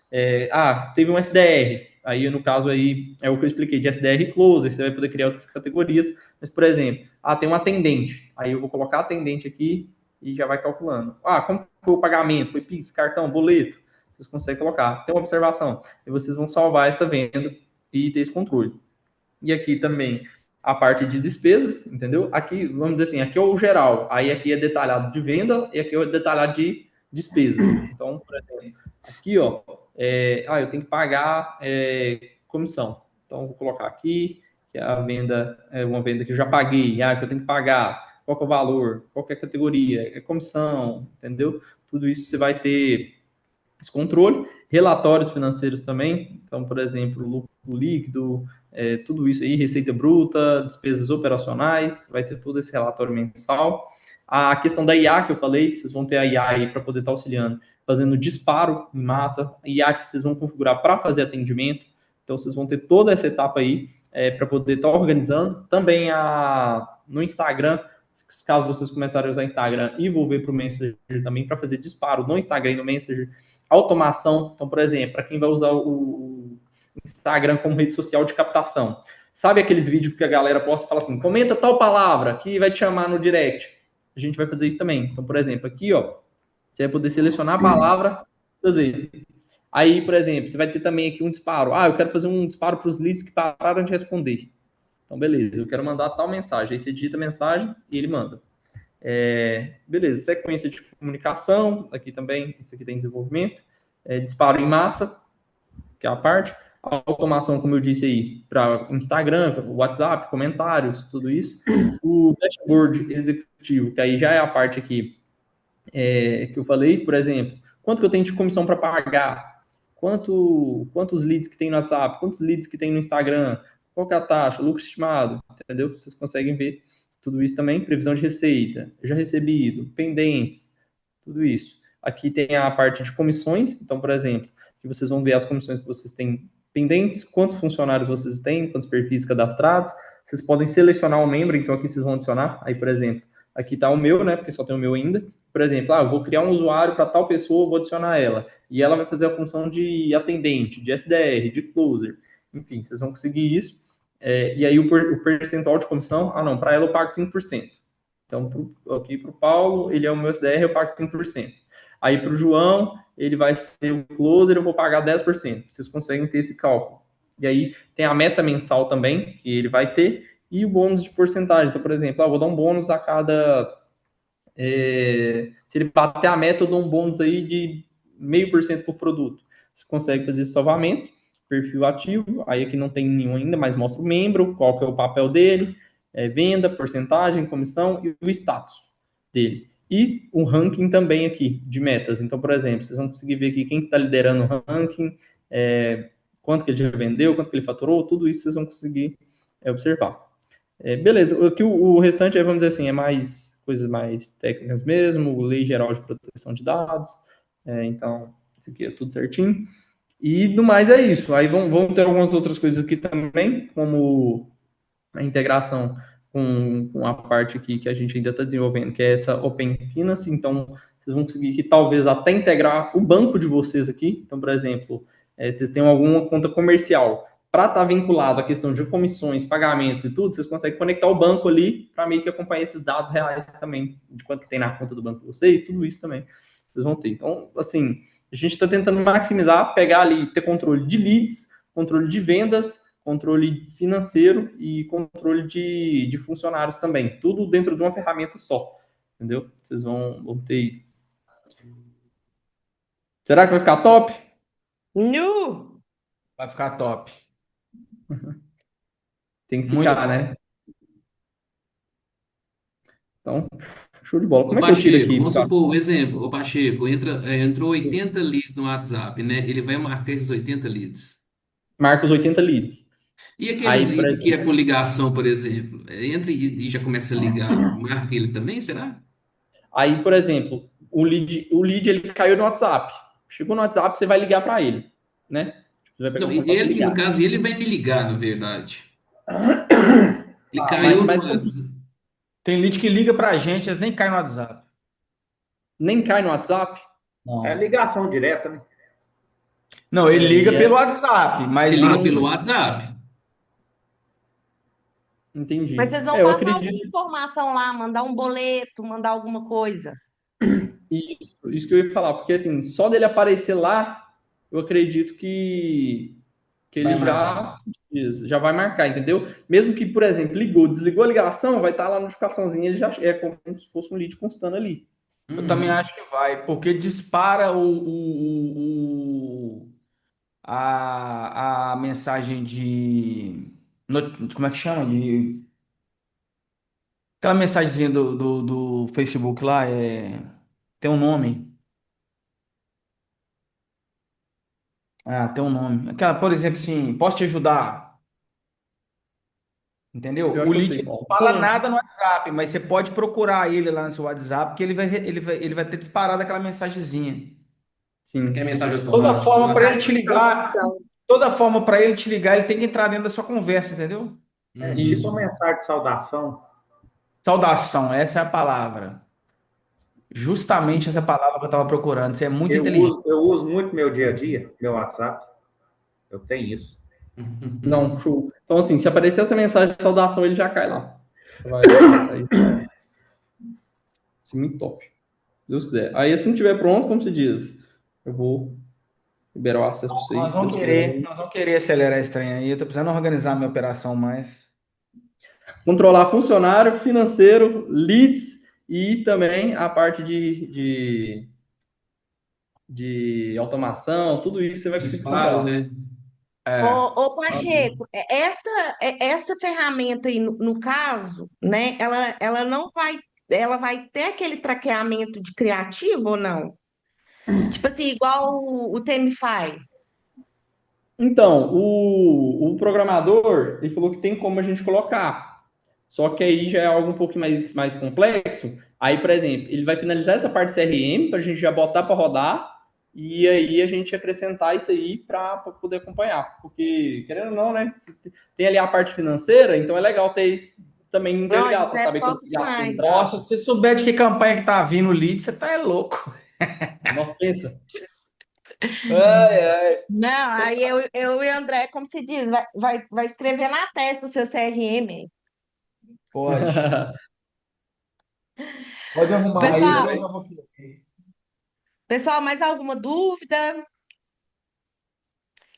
Teve um SDR. Aí, no caso, aí é o que eu expliquei, de SDR Closer, você vai poder criar outras categorias. Mas, por exemplo, tem um atendente. Aí eu vou colocar atendente aqui e já vai calculando. Como foi o pagamento? Foi Pix, cartão, boleto? Vocês conseguem colocar. Tem uma observação. E vocês vão salvar essa venda e ter esse controle. E aqui também a parte de despesas, entendeu? Aqui, vamos dizer assim, aqui é o geral. Aí aqui é detalhado de venda e aqui é detalhado de despesas. Então, por exemplo, aqui, ó, eu tenho que pagar comissão. Então, vou colocar aqui, que é a venda, uma venda que eu já paguei, que eu tenho que pagar, qual que é o valor, qual que é a categoria, comissão, entendeu? Tudo isso você vai ter esse controle. Relatórios financeiros também, então, por exemplo, lucro líquido, tudo isso aí, receita bruta, despesas operacionais, vai ter todo esse relatório mensal. A questão da IA que eu falei, que vocês vão ter a IA aí para poder estar auxiliando, fazendo disparo em massa, a IA que vocês vão configurar para fazer atendimento, então vocês vão ter toda essa etapa aí para poder estar organizando. Também no Instagram, caso vocês começarem a usar Instagram, envolver para o Messenger também, para fazer disparo no Instagram e no Messenger, automação. Então, por exemplo, para quem vai usar o Instagram como rede social de captação, sabe aqueles vídeos que a galera posta e fala assim, comenta tal palavra que vai te chamar no direct? A gente vai fazer isso também. Então, por exemplo, aqui, ó, você vai poder selecionar a palavra, fazer. Aí, por exemplo, você vai ter também aqui um disparo. Eu quero fazer um disparo para os leads que pararam de responder. Então, beleza, eu quero mandar tal mensagem. Aí você digita a mensagem e ele manda. Beleza, sequência de comunicação, aqui também, isso aqui tem desenvolvimento. Disparo em massa, que é a parte. Automação, como eu disse aí, para Instagram, WhatsApp, comentários, tudo isso. O dashboard executivo, que aí já é a parte aqui que eu falei, por exemplo, quanto que eu tenho de comissão para pagar, quantos leads que tem no WhatsApp, quantos leads que tem no Instagram, qual que é a taxa, lucro estimado, entendeu? Vocês conseguem ver tudo isso também, previsão de receita, já recebido, pendentes, tudo isso. Aqui tem a parte de comissões, então, por exemplo, que vocês vão ver as comissões que vocês têm pendentes, quantos funcionários vocês têm, quantos perfis cadastrados, vocês podem selecionar um membro, então aqui vocês vão adicionar, aí, por exemplo, aqui está o meu, né? Porque só tem o meu ainda. Por exemplo, eu vou criar um usuário para tal pessoa, vou adicionar ela. E ela vai fazer a função de atendente, de SDR, de closer. Enfim, vocês vão conseguir isso. E aí o percentual de comissão, não, para ela eu pago 5%. Então, aqui para o Paulo, ele é o meu SDR, eu pago 5%. Aí para o João, ele vai ser o closer, eu vou pagar 10%. Vocês conseguem ter esse cálculo. E aí tem a meta mensal também, que ele vai ter, e o bônus de porcentagem. Então, por exemplo, eu vou dar um bônus a cada... se ele bater a meta, eu dou um bônus aí de 0,5% por produto. Você consegue fazer esse salvamento, perfil ativo, aí aqui não tem nenhum ainda, mas mostra o membro, qual que é o papel dele, venda, porcentagem, comissão e o status dele. E o ranking também aqui, de metas. Então, por exemplo, vocês vão conseguir ver aqui quem está liderando o ranking, quanto que ele já vendeu, quanto que ele faturou, tudo isso vocês vão conseguir observar. Beleza, aqui o restante, vamos dizer assim, é mais coisas mais técnicas mesmo, lei geral de proteção de dados, então, isso aqui é tudo certinho. E do mais é isso. Aí vão ter algumas outras coisas aqui também, como a integração com a parte aqui que a gente ainda está desenvolvendo, que é essa Open Finance. Então, vocês vão conseguir que talvez até integrar o banco de vocês aqui. Então, por exemplo, vocês têm alguma conta comercial para estar vinculado à questão de comissões, pagamentos e tudo, vocês conseguem conectar o banco ali para meio que acompanhar esses dados reais também, de quanto que tem na conta do banco de vocês, tudo isso também vocês vão ter. Então, assim, a gente está tentando maximizar, pegar ali, ter controle de leads, controle de vendas, controle financeiro e controle de funcionários também. Tudo dentro de uma ferramenta só, entendeu? Vocês vão ter... Será que vai ficar top? Nu! Vai ficar top. Tem que Muito ficar, bom. né? Então, show de bola. Ô Como é que eu tiro Pacheco, aqui? vamos supor, um exemplo, ô Pacheco, entrou 80 leads no WhatsApp, né? Ele vai marcar esses 80 leads. Marca os 80 leads. E aqueles Aí, por leads que é exemplo, por ligação, por exemplo, entra e já começa a ligar, marca ele também, será? o lead ele caiu no WhatsApp. Chegou no WhatsApp, você vai ligar para ele, né? Você vai pegar Não, o contato e ele, no ligar. caso, ele vai me ligar, na verdade. Ele Mas, caiu no mas WhatsApp. Tem lead que liga pra gente, eles nem caem no WhatsApp. nem cai no WhatsApp. Não. É ligação direta, né? Não, ele liga É. pelo WhatsApp, mas Ele liga não. pelo WhatsApp. Entendi. Mas vocês vão Eu passar alguma acredito. informação lá, mandar um boleto, mandar alguma coisa. Isso que eu ia falar, porque assim, só dele aparecer lá, eu acredito que Vai ele marcar. já vai marcar, entendeu? Mesmo que, por exemplo, ligou, desligou a ligação, vai estar lá a notificaçãozinha, ele já é como se fosse um lead constando ali. Eu também Uhum. acho que vai, porque dispara a mensagem de. Como é que chama? Aquela mensagenzinha do Facebook lá tem um nome. Tem um nome. Aquela, por exemplo, assim, posso te ajudar? Entendeu? Eu O acho que eu lead sei não qual. fala Sim. nada no WhatsApp, mas você pode procurar ele lá no seu WhatsApp, que ele vai ter disparado aquela mensagenzinha. Que é Sim. mensagem Toda automática, forma para né? ele te ligar, toda forma para ele te ligar, ele tem que entrar dentro da sua conversa, entendeu? É tipo Isso. uma mensagem de saudação. Saudação, essa é a palavra. Justamente essa palavra que eu estava procurando. Você é muito Eu inteligente. uso, eu uso muito meu dia a dia, meu WhatsApp. Eu tenho isso. Não, show. Então, assim, se aparecer essa mensagem de saudação, ele já cai lá. Vai. Assim, muito top. Se Deus quiser. Aí, assim que estiver pronto, como se diz, eu vou liberar o acesso para vocês. Nós Se vamos Deus querer, quiser. nós vamos querer acelerar esse trem aí. Eu tô precisando organizar minha operação mais. Controlar funcionário, financeiro, leads e também a parte de automação, tudo isso você vai conseguir Disparo, controlar. né? Ô, Pacheco, essa ferramenta aí, no caso, né, ela não vai, ela vai ter aquele traqueamento de criativo ou não? Tipo assim, igual o Temify. Então, o programador, ele falou que tem como a gente colocar. Só que aí já é algo um pouquinho mais complexo. Aí, por exemplo, ele vai finalizar essa parte CRM para a gente já botar para rodar e aí a gente acrescentar isso aí para poder acompanhar. Porque, querendo ou não, né? Tem ali a parte financeira, então é legal ter isso também Não, interligado, isso para é saber quando top já tem demais. Nossa, tráfego. se você souber de que campanha que tá vindo o lead, você tá é louco. Não pensa. Ai, ai. Não, aí eu e o André, como se diz, vai escrever na testa o seu CRM. Pode. Pode arrumar aí que Pessoal, eu já vou querer. pessoal, mais alguma dúvida?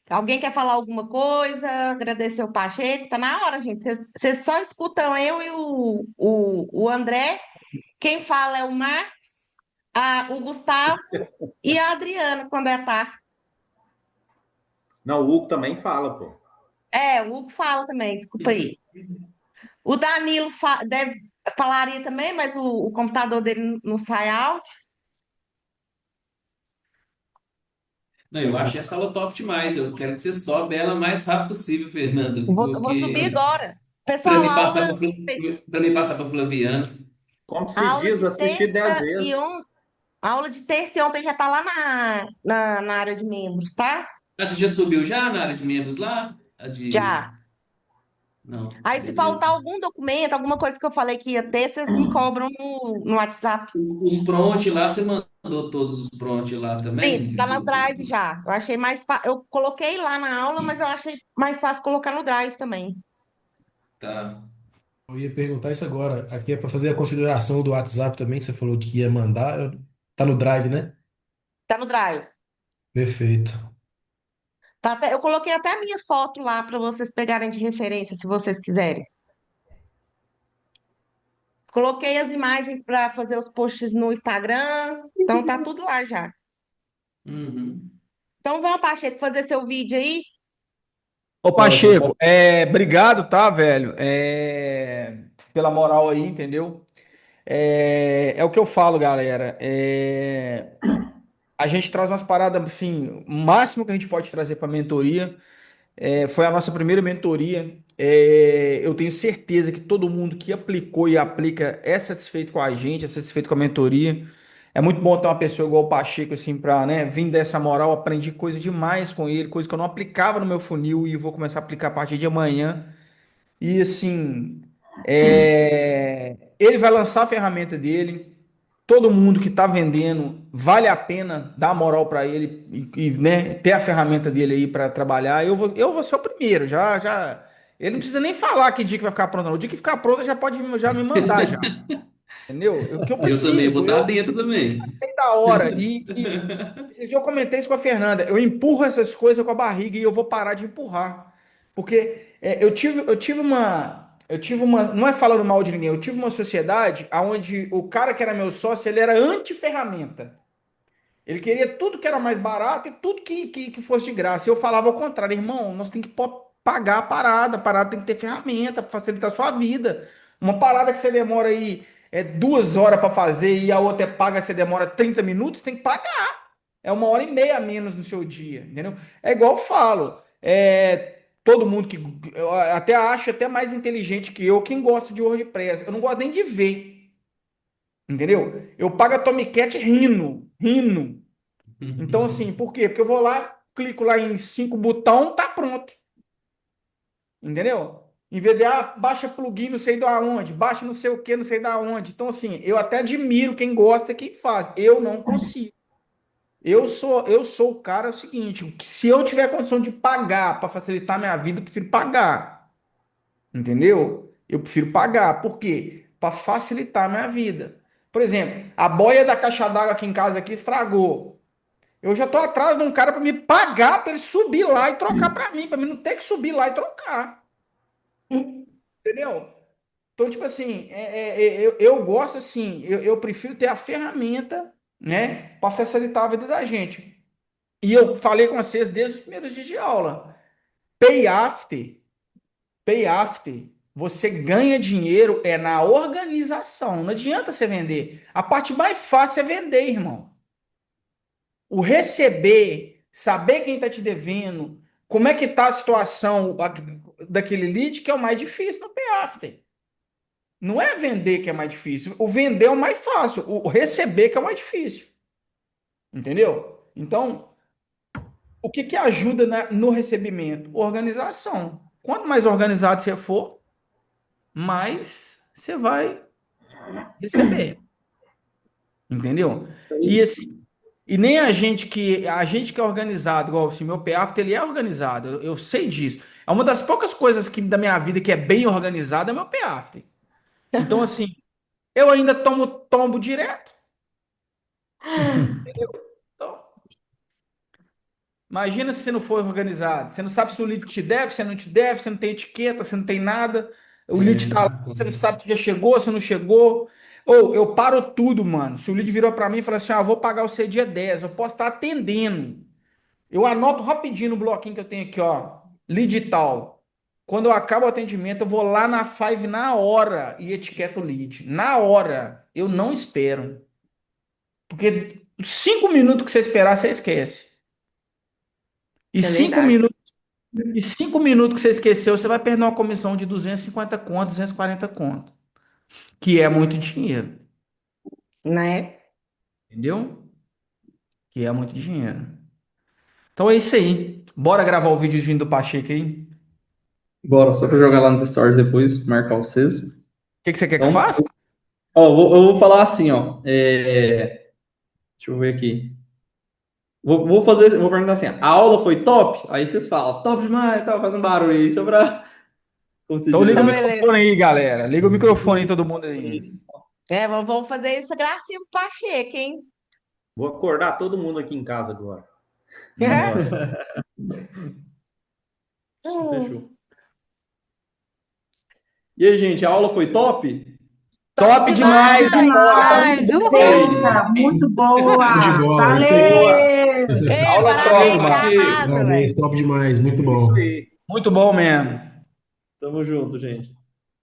Alguém quer falar alguma coisa? Agradecer o Pacheco? Tá na hora, gente. Vocês só escutam eu e o André. Quem fala é o Marcos, o Gustavo e a Adriana, quando é tarde. Não, o Hugo também fala, pô. É, o Hugo fala também, desculpa aí. O Danilo falaria também, mas o computador dele não sai áudio. Não, eu achei essa aula top demais. Eu quero que você sobe ela o mais rápido possível, Fernando, Vou subir porque agora. para Pessoal, me passar para me passar para Flaviano. Como a se aula diz, de assistir 10 terça vezes. a aula de terça e ontem já está lá na área de membros, tá? Ah, você já subiu já na área de membros lá? A de. Já. Não, Aí, se faltar beleza. algum documento, alguma coisa que eu falei que ia ter, vocês me cobram no WhatsApp. Os prompt lá, você mandou todos os prompt lá Sim, também? tá no Drive já. Eu achei mais fácil. Eu coloquei lá na aula, mas eu achei mais fácil colocar no Drive também. Tá. Eu ia perguntar isso agora. Aqui é para fazer a configuração do WhatsApp também, que você falou que ia mandar. Tá no Drive, né? Tá no Drive. Perfeito. Eu coloquei até a minha foto lá para vocês pegarem de referência, se vocês quiserem. Coloquei as imagens para fazer os posts no Instagram. Então tá tudo lá já. Uhum. Então vamos, Pacheco, fazer seu vídeo aí. Ô, Pode. Pacheco, obrigado, tá, velho? Pela moral aí, entendeu? É o que eu falo, galera. A gente traz umas paradas, assim, o máximo que a gente pode trazer para mentoria. Foi a nossa primeira mentoria. Eu tenho certeza que todo mundo que aplicou e aplica é satisfeito com a gente, é satisfeito com a mentoria. É muito bom ter uma pessoa igual o Pacheco, assim, para, né, vir dessa moral. Aprendi coisa demais com ele, coisa que eu não aplicava no meu funil e vou começar a aplicar a partir de amanhã. E assim, ele vai lançar a ferramenta dele. Todo mundo que está vendendo, vale a pena dar moral para ele né, ter a ferramenta dele aí para trabalhar. Eu vou ser o primeiro, já. Ele não precisa nem falar que dia que vai ficar pronto, não. O dia que ficar pronto já pode já me mandar já, entendeu? O que eu Eu também vou preciso, estar eu dentro também. sei da hora. Esse dia eu comentei isso com a Fernanda. Eu empurro essas coisas com a barriga e eu vou parar de empurrar. Porque eu tive uma, não é falando mal de ninguém, eu tive uma sociedade onde o cara que era meu sócio, ele era anti-ferramenta. Ele queria tudo que era mais barato e tudo que fosse de graça. Eu falava ao contrário, irmão, nós temos que pagar a parada tem que ter ferramenta para facilitar a sua vida. Uma parada que você demora aí 2 horas para fazer e a outra é paga, você demora 30 minutos, tem que pagar. É 1 hora e meia a menos no seu dia, entendeu? É igual eu falo. Todo mundo que eu até acho até mais inteligente que eu, quem gosta de WordPress. Eu não gosto nem de ver, entendeu? Eu pago a Tomcat rindo, rindo. Então, assim, por quê? Porque eu vou lá, clico lá em 5 botões, tá pronto. Entendeu? Em vez de, baixa plugin não sei da onde, baixa não sei o que, não sei da onde. Então, assim, eu até admiro quem gosta, quem faz. Eu não consigo. Eu sou o cara, é o seguinte, que se eu tiver condição de pagar para facilitar minha vida, eu prefiro pagar. Entendeu? Eu prefiro pagar. Por quê? Para facilitar a minha vida. Por exemplo, a boia da caixa d'água aqui em casa aqui estragou. Eu já tô atrás de um cara para me pagar para ele subir lá e trocar para mim não ter que subir lá e trocar. Entendeu? Então, tipo assim, eu gosto assim, eu prefiro ter a ferramenta, né, para facilitar a vida da gente. E eu falei com vocês desde os primeiros dias de aula. Pay after, pay after. Você ganha dinheiro na organização. Não adianta você vender. A parte mais fácil é vender, irmão. O receber, saber quem está te devendo, como é que está a situação daquele lead, que é o mais difícil no pay after. Não é vender que é mais difícil. O vender é o mais fácil. O receber que é o mais difícil. Entendeu? Então, o que ajuda no recebimento? Organização. Quanto mais organizado você for, mais você vai receber. Entendeu? E assim, e nem a gente que é organizado, igual assim, meu PAFT, ele é organizado, eu sei disso. É uma das poucas coisas da minha vida que é bem organizada é meu PAFT. Então, assim, eu ainda tomo tombo direto. Então, imagina se você não for organizado. Você não sabe se o lead te deve, se não te deve, você não tem etiqueta, você não tem nada. O lead tá lá, você não sabe se já chegou, se não chegou. Ou eu paro tudo, mano. Se o lead virou pra mim e falou assim: vou pagar você dia 10, eu posso estar atendendo. Eu anoto rapidinho no bloquinho que eu tenho aqui, ó. Lead tal. Quando eu acabo o atendimento, eu vou lá na Five na hora e etiqueto o lead. Na hora. Eu não espero. Porque 5 minutos que você esperar, você esquece. E É cinco verdade. minutos, e 5 minutos que você esqueceu, você vai perder uma comissão de 250 conto, 240 conto. Que é muito dinheiro. Né? Entendeu? Que é muito dinheiro. Então é isso aí. Bora gravar o videozinho do Pacheco aí. O Bora, só pra jogar lá nos stories depois, marcar vocês. que você quer que eu Então, faça? ó, eu vou falar assim, ó. Deixa eu ver aqui. Vou perguntar assim, a aula foi top? Aí vocês falam, top demais, tal, faz um barulho aí, só pra, como se Então diz liga o Então, aí. beleza. microfone aí, galera. Liga o microfone aí, todo mundo aí. Vamos fazer essa gracinha pro Pacheco, hein? Vou acordar todo mundo aqui em casa agora. Nossa. Fechou. E aí, gente, a aula foi top? Top Top demais, demais! Rafa. Mas, uhul! Perfeita, muito Show de boa. bola, isso aí. Boa. Valeu! Ei, Aula top, Valeu, parabéns, você mano. Pacheco. arrasa, Parabéns, velho. top demais, muito Isso bom. aí. Muito bom mesmo. Tamo junto, gente.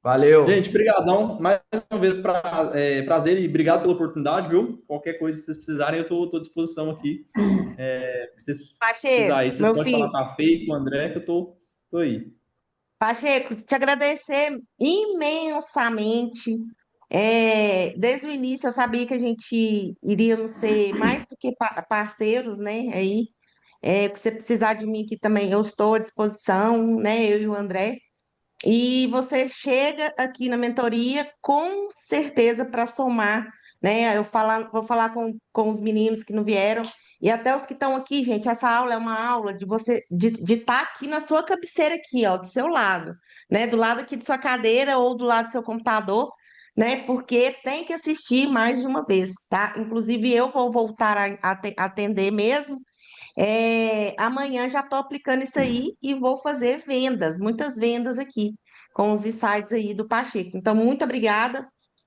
Valeu. Gente, brigadão. Mais uma vez, prazer e obrigado pela oportunidade, viu? Qualquer coisa que vocês precisarem, eu tô à disposição aqui. Se vocês precisarem Pacheco, aí, vocês meu podem falar filho. com a Fê e com o André, que eu tô aí. Pacheco, te agradecer imensamente. Desde o início eu sabia que a gente iríamos ser mais do que parceiros, né? Aí, se você precisar de mim aqui também, eu estou à disposição, né? Eu e o André. E você chega aqui na mentoria com certeza para somar, né? Vou falar com os meninos que não vieram e até os que estão aqui, gente. Essa aula é uma aula de você de estar aqui na sua cabeceira aqui, ó, do seu lado, né? Do lado aqui de sua cadeira ou do lado do seu computador, né? Porque tem que assistir mais de uma vez, tá? Inclusive eu vou voltar a atender mesmo. Amanhã já estou aplicando isso aí e vou fazer vendas, muitas vendas aqui, com os insights aí do Pacheco. Então, muito obrigada.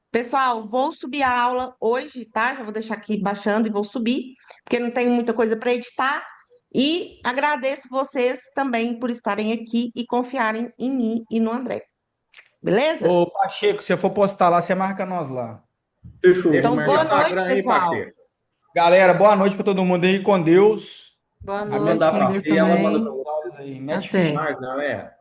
Pessoal, vou subir a aula hoje, tá? Já vou deixar aqui baixando e vou subir, porque não tenho muita coisa para editar. E agradeço vocês também por estarem aqui e confiarem em mim e no André. Beleza? Ô, Pacheco, se eu for postar lá, você marca nós lá. Fechou, Deixa vou Então, o seu boa marcar. noite, Instagram aí, pessoal. parceiro. Galera, boa noite pra todo mundo aí. Com Deus. Boa Vou noite, mandar Até com pra Deus Fê, ela semana. manda também. pra você. Aí. Mete Até. ficha. Mais, galera.